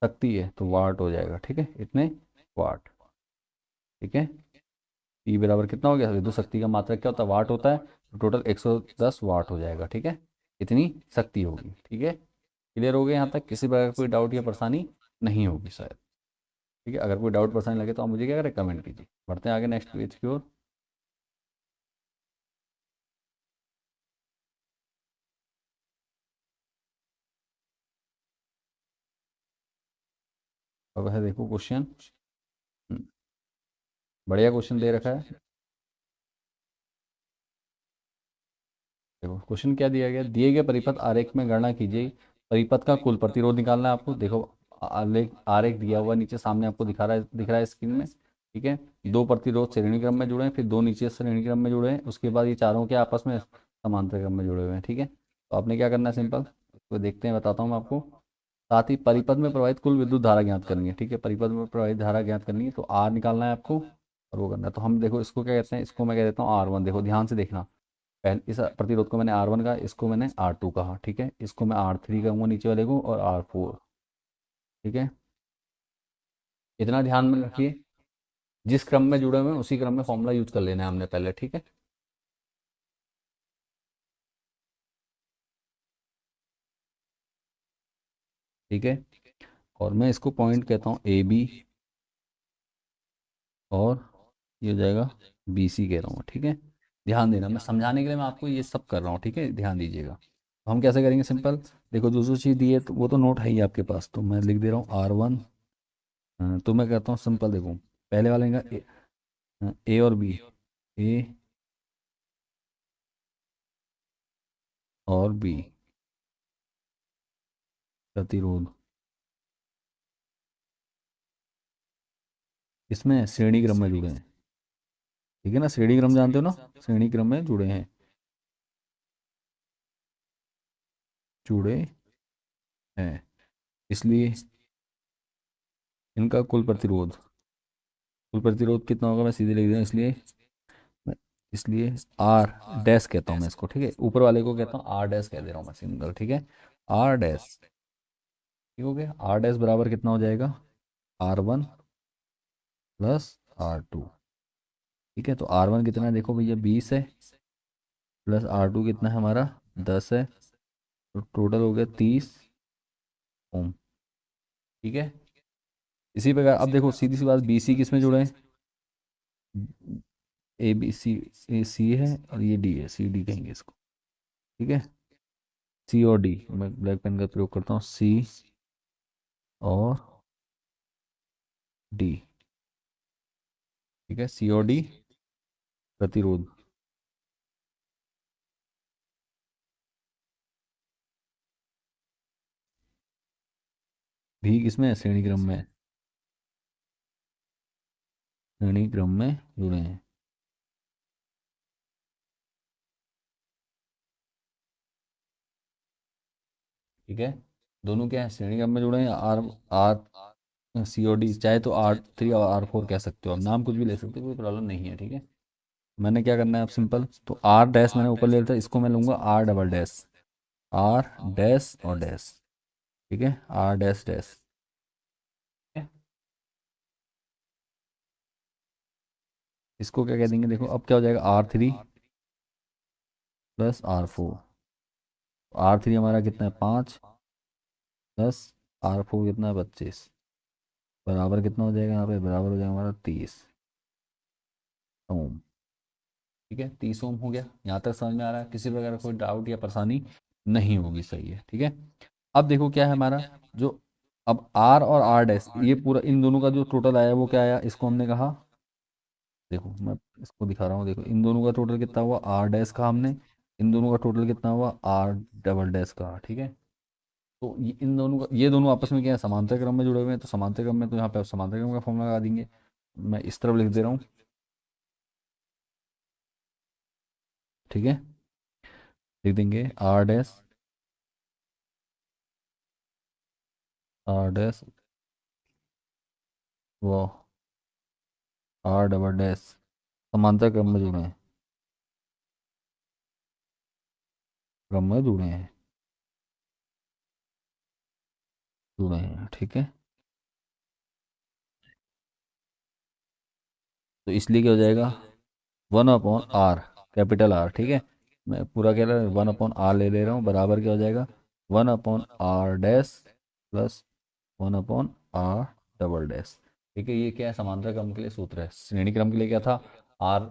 शक्ति है तो वाट हो जाएगा। ठीक है, इतने वाट। ठीक है, पी बराबर कितना हो गया? विद्युत शक्ति का मात्रक क्या होता है? वाट होता है, तो टोटल 110 वाट हो जाएगा। ठीक है, इतनी शक्ति होगी। ठीक है, क्लियर हो गया यहाँ तक? किसी प्रकार कोई डाउट या परेशानी नहीं होगी शायद। ठीक है, अगर कोई डाउट परेशानी लगे तो आप मुझे क्या करें, कमेंट कीजिए। बढ़ते हैं आगे नेक्स्ट पेज की ओर। अब है देखो क्वेश्चन। बढ़िया क्वेश्चन दे रखा है। देखो क्वेश्चन क्या दिया गया, दिए गए परिपथ आरेख में गणना कीजिए। परिपथ का कुल प्रतिरोध निकालना है आपको। देखो आलेख आरेख दिया हुआ नीचे सामने आपको दिख रहा है स्क्रीन में। ठीक है, दो प्रतिरोध श्रेणी क्रम में जुड़े हैं, फिर दो नीचे श्रेणी क्रम में जुड़े हैं, उसके बाद ये चारों के आपस में समांतर क्रम में जुड़े हुए हैं। ठीक है, तो आपने क्या करना है, सिंपल इसको देखते हैं, बताता हूँ मैं आपको। साथ ही परिपथ में प्रवाहित कुल विद्युत धारा ज्ञात करनी है। ठीक है, परिपथ में प्रवाहित धारा ज्ञात करनी है, तो आर निकालना है आपको और वो करना है। तो हम देखो इसको क्या कहते हैं, इसको मैं कह देता हूँ R1। देखो ध्यान से देखना, पहले इस प्रतिरोध को मैंने R1 कहा, इसको मैंने R2 कहा। ठीक है, इसको मैं R3 कहूँगा नीचे वाले को, और R4। ठीक है, इतना ध्यान में रखिए, जिस क्रम में जुड़े हुए हैं उसी क्रम में फॉर्मूला यूज कर लेना है हमने पहले। ठीक है, ठीक है, और मैं इसको पॉइंट कहता हूँ AB, और ये हो जाएगा BC कह रहा हूँ। ठीक है, ध्यान देना, मैं समझाने के लिए मैं आपको ये सब कर रहा हूँ। ठीक है, ध्यान दीजिएगा। तो हम कैसे करेंगे, सिंपल देखो, जो जो चीज़ दी है तो वो तो नोट है ही आपके पास, तो मैं लिख दे रहा हूँ R1। तो मैं कहता हूँ सिंपल, देखो पहले वाले का ए और बी, ए और बी प्रतिरोध, इसमें श्रेणी क्रम में जुड़े हैं। ठीक है ना, श्रेणी क्रम जानते हो ना, श्रेणी क्रम में जुड़े हैं, जुड़े हैं, इसलिए इनका कुल प्रतिरोध कितना होगा, मैं सीधे लिख दूँ, इसलिए आर डैश कहता हूँ मैं इसको। ठीक है, ऊपर वाले को कहता हूँ आर डैश कह दे रहा हूँ मैं, सिंगल। ठीक है, आर डैश। ठीक हो गया, आर डैश बराबर कितना हो जाएगा? R1 plus R2। ठीक है, तो R1 कितना है देखो भैया, 20 है, प्लस R2 कितना है हमारा, 10 है, तो टोटल हो गया 30 ओम। ठीक है, इसी प्रकार अब देखो सीधी सी बात, BC किस में जुड़े हैं? ABC, ए सी है और ये D है, CD कहेंगे इसको। ठीक है, C और D, मैं ब्लैक पेन का प्रयोग करता हूँ, C और D। ठीक है, C और D प्रतिरोध, भी किसमें है? श्रेणी क्रम में, श्रेणी क्रम में जुड़े हैं। ठीक है, दोनों क्या है, श्रेणी क्रम में जुड़े हैं। आर आर COD, चाहे तो R3 और R4 कह सकते हो, आप नाम कुछ भी ले सकते हो, कोई प्रॉब्लम नहीं है। ठीक है, मैंने क्या करना है अब, सिंपल तो आर डैश मैंने ऊपर ले लिया था, इसको मैं लूंगा R double dash, R dash और डैश। ठीक है, आर डैश डैश। ठीक है? इसको क्या कह देंगे, देखो अब क्या हो जाएगा, R3 प्लस R4। R3 हमारा कितना है, 5, प्लस R4 कितना है, 25, बराबर कितना हो जाएगा यहाँ पे, बराबर हो जाएगा हमारा 30 ओम। ठीक है, 30 ओम हो गया, यहाँ तक समझ में आ रहा है? किसी प्रकार का कोई डाउट या परेशानी नहीं होगी, सही है। ठीक है, अब देखो क्या है हमारा, जो अब आर और आर डैश, ये पूरा इन दोनों का जो टोटल आया वो क्या आया, इसको हमने कहा, देखो मैं इसको दिखा रहा हूँ, देखो इन दोनों का टोटल कितना हुआ, आर डैश का हमने, इन दोनों का टोटल कितना हुआ आर डबल डैश का, ठीक है। तो इन दोनों का, ये दोनों आपस में क्या है, समांतर क्रम में जुड़े हुए हैं, तो समांतर क्रम में तो यहाँ पे आप समांतर क्रम का फॉर्मूला लगा देंगे। मैं इस तरफ लिख दे रहा हूँ, ठीक है। लिख देंगे आर डैश वो आर डबल डैश समांतर क्रम में जुड़े हैं, क्रम में जुड़े हैं, ठीक है। तो इसलिए क्या हो जाएगा, 1/r, कैपिटल आर, ठीक है। मैं पूरा कह रहा हूँ 1/r ले रहा हूँ, बराबर क्या हो जाएगा, 1/r dash plus 1/r double dash, ठीक है। ये क्या है, समांतर क्रम के लिए सूत्र है। श्रेणी क्रम के लिए क्या था, आर,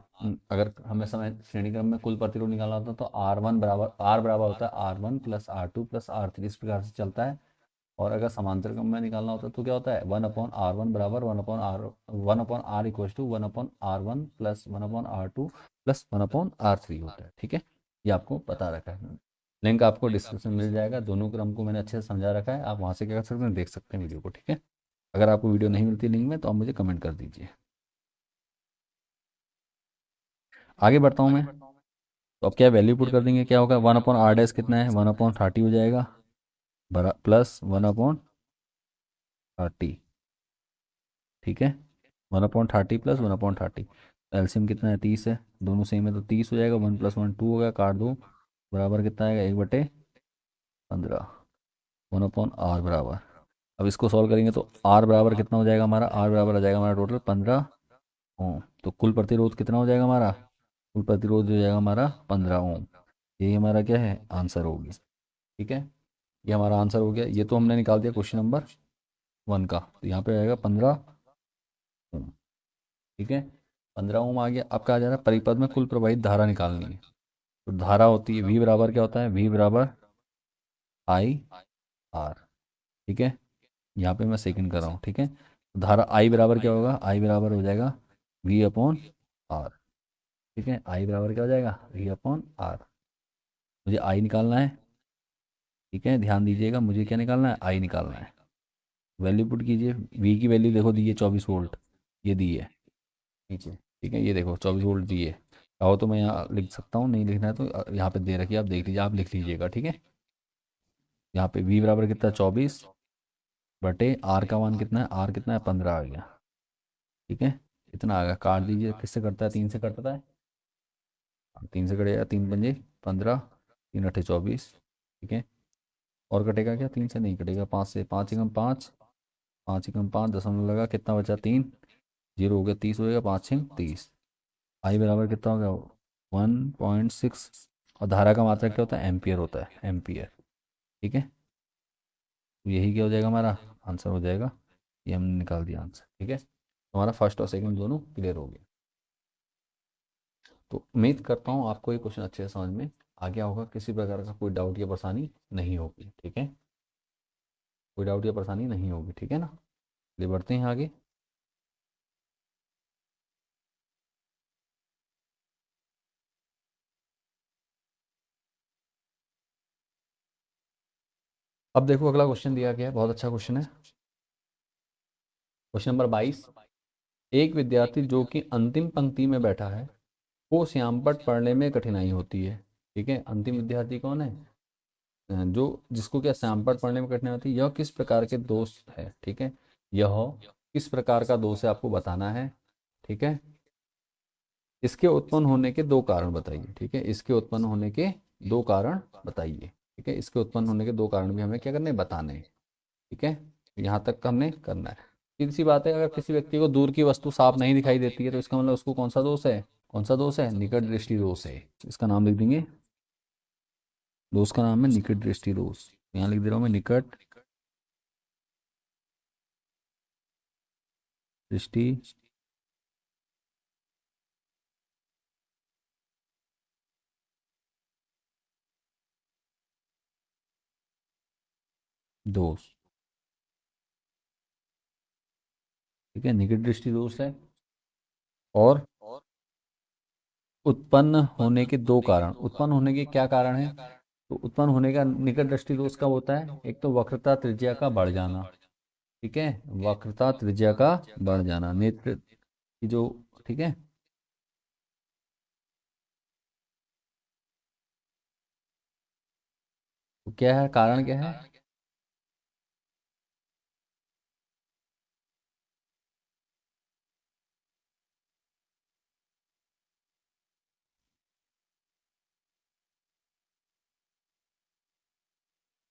अगर हमें समय श्रेणी क्रम में कुल प्रतिरोध निकालना होता है तो आर बराबर होता है R1 plus R2 plus R3, इस प्रकार से चलता है। और अगर समांतर क्रम में निकालना होता है तो क्या होता है, 1/r1 बराबर 1/r equal to 1/r1 plus 1/r2 plus 1/r3 होता है, ठीक है। ये आपको पता रखा है। लिंक आपको डिस्क्रिप्शन में मिल जाएगा, दोनों क्रम को मैंने अच्छे से समझा रखा है, आप वहाँ से क्या कर सकते हैं, देख सकते हैं वीडियो को, ठीक है। अगर आपको वीडियो नहीं मिलती लिंक में तो आप मुझे कमेंट कर दीजिए। आगे बढ़ता हूँ मैं। तो अब क्या वैल्यू पुट कर देंगे, क्या होगा, 1/r डैश कितना है, 1/30 हो जाएगा, प्लस 1/30, ठीक है। 1/30 प्लस 1/30, एलसीएम कितना है, 30 है, दोनों सेम है तो 30 हो जाएगा, 1 + 1 2 हो गया, काट दो, बराबर कितना आएगा, 1/15, 1/r बराबर। अब इसको सॉल्व करेंगे तो आर बराबर कितना हो जाएगा हमारा, आर बराबर आ जाएगा हमारा टोटल 15 ओम। तो कुल प्रतिरोध कितना हो जाएगा हमारा, कुल प्रतिरोध हो जाएगा हमारा 15 ओम। यही हमारा क्या है, आंसर होगी, ठीक है। ये हमारा आंसर हो गया, ये तो हमने निकाल दिया क्वेश्चन नंबर 1 का, तो यहाँ पे आएगा 15 ओम, ठीक है। 15 ओम आ गया। अब कहा जा रहा है परिपथ में कुल प्रवाहित धारा निकालनी है। तो धारा होती है वी बराबर क्या होता है, वी बराबर आई आर, ठीक है। यहाँ पे मैं सेकंड कर रहा हूँ, ठीक है। तो धारा आई बराबर क्या होगा, आई बराबर हो जाएगा V/R, ठीक है। आई बराबर क्या हो जाएगा, V/R। मुझे आई निकालना है, ठीक है, ध्यान दीजिएगा, मुझे क्या निकालना है, आई निकालना है। वैल्यू पुट कीजिए, वी की वैल्यू देखो दी है 24 वोल्ट, ये दी है नीचे, ठीक है। ये देखो 24 वोल्ट दी है, चाहो तो मैं यहाँ लिख सकता हूँ, नहीं लिखना है तो यहाँ पे दे रखी है, आप देख लीजिए, आप लिख लीजिएगा, ठीक है। यहाँ पे वी बराबर कितना है, 24 बटे आर का मान कितना है, आर कितना है, 15 आ गया, ठीक है। इतना आ गया, काट दीजिए, किससे कटता है, 3 से कटता है, 3 से कटेगा, 3 × 5 = 15, 3 × 8 = 24, ठीक है। और कटेगा क्या, 3 से नहीं कटेगा, 5 से, 5 × 5, 5 × 5 दशमलव लगा, कितना बचा, 3, जीरो हो गया, 30 हो गया, 5 × 6 = 30। आई बराबर कितना हो गया, 1.6, और धारा का मात्रक क्या होता है, एम्पियर होता है, एम्पियर, ठीक है। तो यही क्या हो जाएगा हमारा आंसर हो जाएगा, ये हमने निकाल दिया आंसर, ठीक है। तो हमारा फर्स्ट और सेकंड दोनों क्लियर हो गए। तो उम्मीद करता हूँ आपको ये क्वेश्चन अच्छे से समझ में आ गया होगा, किसी प्रकार का कोई डाउट या परेशानी नहीं होगी, ठीक है। कोई डाउट या परेशानी नहीं होगी, ठीक है ना। चलिए बढ़ते हैं आगे। अब देखो अगला क्वेश्चन दिया गया है, बहुत अच्छा क्वेश्चन है। क्वेश्चन नंबर 22, एक विद्यार्थी जो कि अंतिम पंक्ति में बैठा है को श्यामपट्ट पढ़ने में कठिनाई होती है, ठीक है। अंतिम विद्यार्थी कौन है, जो जिसको क्या श्यामपट्ट पढ़ने में कठिनाई होती है, यह किस प्रकार के दोष है, ठीक है। यह किस प्रकार का दोष है आपको बताना है, ठीक है। इसके उत्पन्न होने के दो कारण बताइए, ठीक है। इसके उत्पन्न होने के दो कारण बताइए, ठीक है। इसके उत्पन्न होने के दो कारण भी हमें क्या करने हैं, बताने हैं, ठीक है। यहाँ तक का हमने करना है। सीधी सी बात है, अगर किसी व्यक्ति को दूर की वस्तु साफ नहीं दिखाई देती है तो इसका मतलब उसको कौन सा दोष है, कौन सा दोष है, निकट दृष्टि दोष है। इसका नाम लिख देंगे, दोष का नाम है निकट दृष्टि दोष। यहाँ लिख दे रहा हूँ मैं, निकट दृष्टि दोष, ठीक है। निकट दृष्टि दोष है, और उत्पन्न होने के दो कारण, उत्पन्न होने के क्या कारण है? तो उत्पन्न होने का निकट दृष्टि दोष कब होता है? एक तो वक्रता त्रिज्या का बढ़ जाना, ठीक है, वक्रता त्रिज्या का बढ़ जाना, नेत्र की जो, ठीक है। तो क्या है कारण, क्या है?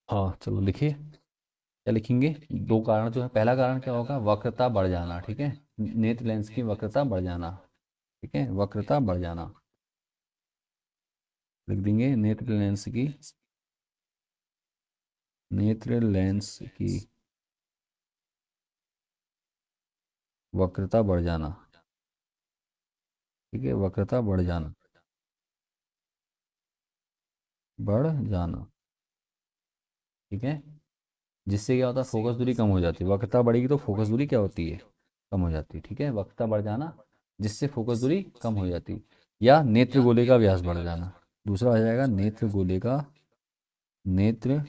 हाँ चलो लिखिए, क्या लिखेंगे? दो कारण जो है, पहला कारण क्या होगा? वक्रता बढ़ जाना, ठीक है, नेत्र लेंस की वक्रता बढ़ जाना, ठीक है, वक्रता बढ़ जाना, लिख देंगे नेत्र लेंस की, नेत्र लेंस की वक्रता बढ़ जाना, ठीक है, वक्रता बढ़ जाना, बढ़ जाना, ठीक है। जिससे क्या होता है? फोकस दूरी कम हो जाती है, वक्रता बढ़ेगी तो फोकस दूरी क्या होती है? कम हो जाती है, ठीक है, वक्रता बढ़ जाना जिससे फोकस दूरी कम हो जाती है। या नेत्र गोले का व्यास बढ़ जाना, दूसरा आ जाएगा नेत्र गोले का, नेत्र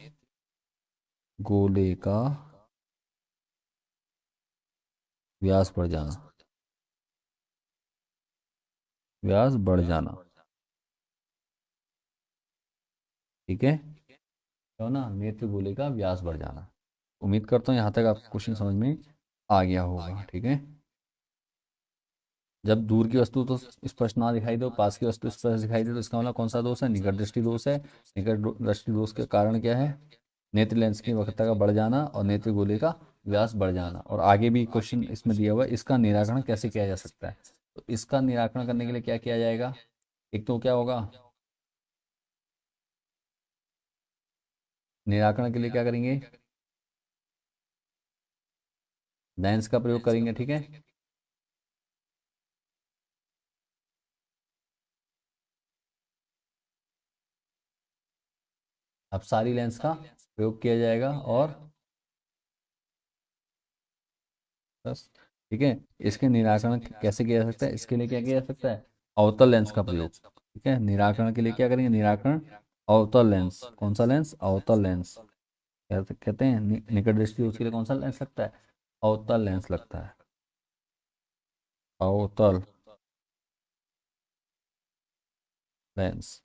गोले का व्यास बढ़ जाना, व्यास बढ़ जाना, ठीक है, तो ना नेत्र गोले का व्यास बढ़ जाना। उम्मीद करता हूँ यहाँ तक आपको क्वेश्चन समझ में आ गया होगा, ठीक है। जब दूर की वस्तु तो स्पष्ट ना दिखाई दे, पास की वस्तु स्पष्ट दिखाई दे, तो इसका मतलब कौन सा दोष है? निकट दृष्टि दोष है। दृष्टि दोष के कारण क्या है? नेत्र लेंस की वक्रता का बढ़ जाना और नेत्र गोले का व्यास बढ़ जाना। और आगे भी क्वेश्चन इसमें दिया हुआ है, इसका निराकरण कैसे किया जा सकता है? तो इसका निराकरण करने के लिए क्या किया जाएगा? एक तो क्या होगा, निराकरण के लिए क्या करेंगे? लेंस का प्रयोग करेंगे, ठीक है। अब सारी लेंस का प्रयोग किया जाएगा और बस, ठीक है। इसके निराकरण कैसे किया जा सकता है? इसके लिए क्या किया जा सकता है? अवतल लेंस का प्रयोग, ठीक है। निराकरण के लिए क्या करेंगे? निराकरण अवतल लेंस, कौन सा लेंस? अवतल लेंस कहते हैं। निकट दृष्टि उसके लिए कौन सा लेंस लगता है? अवतल लेंस लगता है, अवतल लेंस,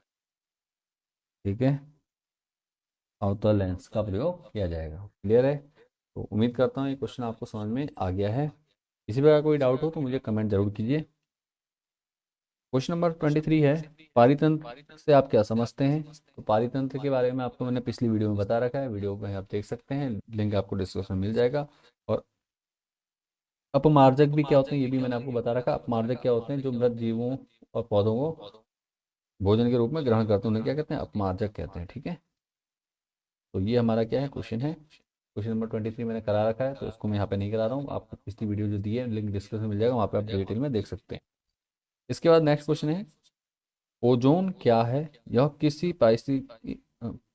ठीक है, अवतल लेंस का प्रयोग किया जाएगा। क्लियर है? तो उम्मीद करता हूँ ये क्वेश्चन आपको समझ में आ गया है। किसी प्रकार कोई डाउट हो तो मुझे कमेंट जरूर कीजिए। क्वेश्चन नंबर 23 है, पारितंत्र से आप क्या समझते हैं? तो पारितंत्र के बारे में आपको मैंने पिछली वीडियो में बता रखा है, वीडियो में आप देख सकते हैं, लिंक आपको डिस्क्रिप्शन में मिल जाएगा। और अपमार्जक भी क्या होते हैं ये भी मैंने आपको बता रखा। अपमार्जक क्या होते हैं? जो मृत जीवों और पौधों को भोजन के रूप में ग्रहण करते हैं, उन्हें क्या कहते हैं? अपमार्जक कहते हैं, ठीक है। तो ये हमारा क्या है, क्वेश्चन है। क्वेश्चन नंबर 23 मैंने करा रखा है, तो उसको मैं यहाँ पे नहीं करा रहा हूँ। आपको पिछली वीडियो जो दी है लिंक डिस्क्रिप्शन में मिल जाएगा, वहाँ पे आप डिटेल में देख सकते हैं। इसके बाद नेक्स्ट क्वेश्चन है, ओजोन क्या है? यह किसी पारिस्थितिकी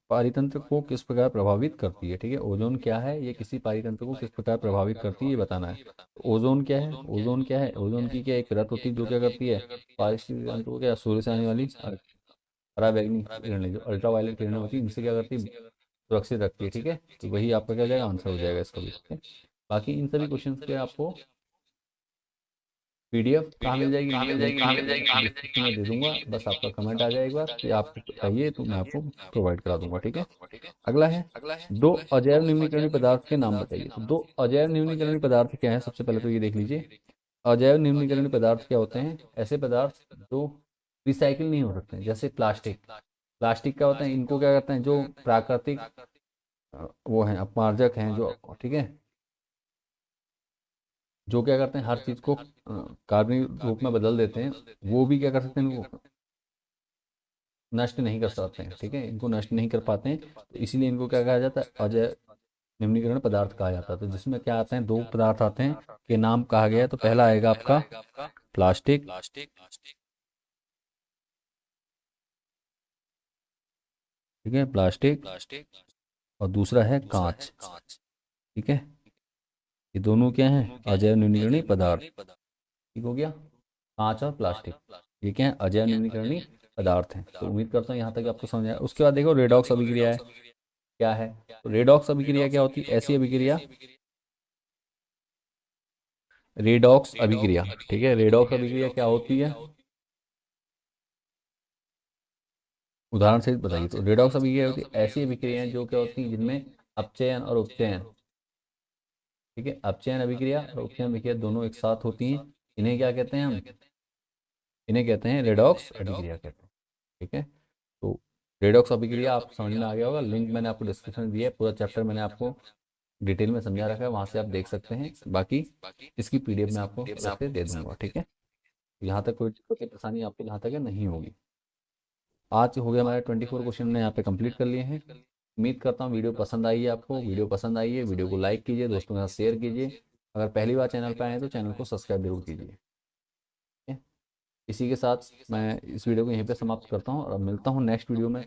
पारितंत्र को किस प्रकार प्रभावित करती है? ठीक है, ओजोन क्या है, ये किसी पारितंत्र को किस प्रकार प्रभावित करती है, ये बताना है। तो ओजोन क्या है? ओजोन क्या है? ओजोन की क्या एक परत होती है जो क्या करती है? पारिस्थितिक तंत्र को, क्या, सूर्य से आने वाली पराबैंगनी किरणें, जो अल्ट्रा वायलेट किरणें होती है, इनसे क्या करती है? सुरक्षित रखती है, ठीक है। तो वही आपका क्या हो जाएगा? आंसर हो जाएगा इसका भी, ठीक है। बाकी इन सभी क्वेश्चन के आपको पीडीएफ कहाँ मिल जाएगी? लिंक डिस्क्रिप्शन में दे दूंगा, बस आपका कमेंट आ जाए एक बार कि आपको चाहिए, तो मैं आपको प्रोवाइड करा दूंगा, ठीक है। अगला है, दो अजैव निम्नीकरणीय पदार्थ के नाम बताइए। तो दो अजैव निम्नीकरणीय पदार्थ क्या है? सबसे पहले तो ये देख लीजिए, अजैव निम्नीकरणीय पदार्थ क्या होते हैं? ऐसे पदार्थ जो रिसाइकिल नहीं हो सकते हैं, जैसे प्लास्टिक। प्लास्टिक क्या होता है? इनको क्या करते हैं? जो प्राकृतिक वो हैं, अपमार्जक हैं, जो, ठीक है, जो क्या करते हैं? हर चीज़ को कार्बनिक रूप में बदल देते हैं, वो भी क्या कर सकते हैं? इनको नष्ट नहीं कर सकते हैं, ठीक है, इनको नष्ट नहीं कर पाते हैं, तो इसीलिए इनको क्या कहा जाता है? अजैव निम्नीकरण पदार्थ कहा जाता है। तो जिसमें क्या आते हैं? दो पदार्थ आते हैं के नाम कहा गया है। तो पहला आएगा आपका प्लास्टिक, ठीक है, प्लास्टिक, और दूसरा है कांच, ठीक है। ये दोनों क्या हैं? अजैव निम्नीकरणीय पदार्थ, ठीक हो गया, कांच और प्लास्टिक। ये क्या है, अजैव न्यूनीकरणीय पदार्थ हैं। तो उम्मीद करता हूँ यहाँ तक आपको समझ आया। उसके बाद देखो रेडॉक्स अभिक्रिया है, क्या है। तो रेडॉक्स अभिक्रिया क्या होती है, ऐसी अभिक्रिया, रेडॉक्स अभिक्रिया, ठीक है। रेडॉक्स अभिक्रिया क्या होती है, उदाहरण से बताइए। तो रेडॉक्स अभिक्रिया होती है ऐसी अभिक्रियाएं जो क्या होती हैं, जिनमें अपचयन और उपचयन, ठीक है, अपचयन अभिक्रिया और उपचयन अभिक्रिया दोनों एक साथ होती हैं। इन्हें क्या कहते हैं हम, इन्हें कहते हैं रेडॉक्स अभिक्रिया कहते हैं, ठीक है। तो रेडॉक्स अभिक्रिया आप समझ में आ गया होगा। लिंक मैंने आपको डिस्क्रिप्शन में दिया है, पूरा चैप्टर मैंने आपको डिटेल में समझा रखा है, वहाँ से आप देख सकते हैं। बाकी इसकी पीडीएफ मैं आपको अलग से दे दूंगा, ठीक है। यहाँ तक कोई दिक्कत या परेशानी आपको जहाँ तक है नहीं होगी। आज हो गया हमारे 24 क्वेश्चन ने यहाँ पे कंप्लीट कर लिए हैं। उम्मीद करता हूँ वीडियो पसंद आई है आपको। वीडियो पसंद आई है, वीडियो को लाइक कीजिए, दोस्तों के साथ शेयर कीजिए। अगर पहली बार चैनल पर आए हैं तो चैनल को सब्सक्राइब जरूर कीजिए, ठीक है। इसी के साथ मैं इस वीडियो को यहीं पे समाप्त करता हूँ और अब मिलता हूँ नेक्स्ट वीडियो में।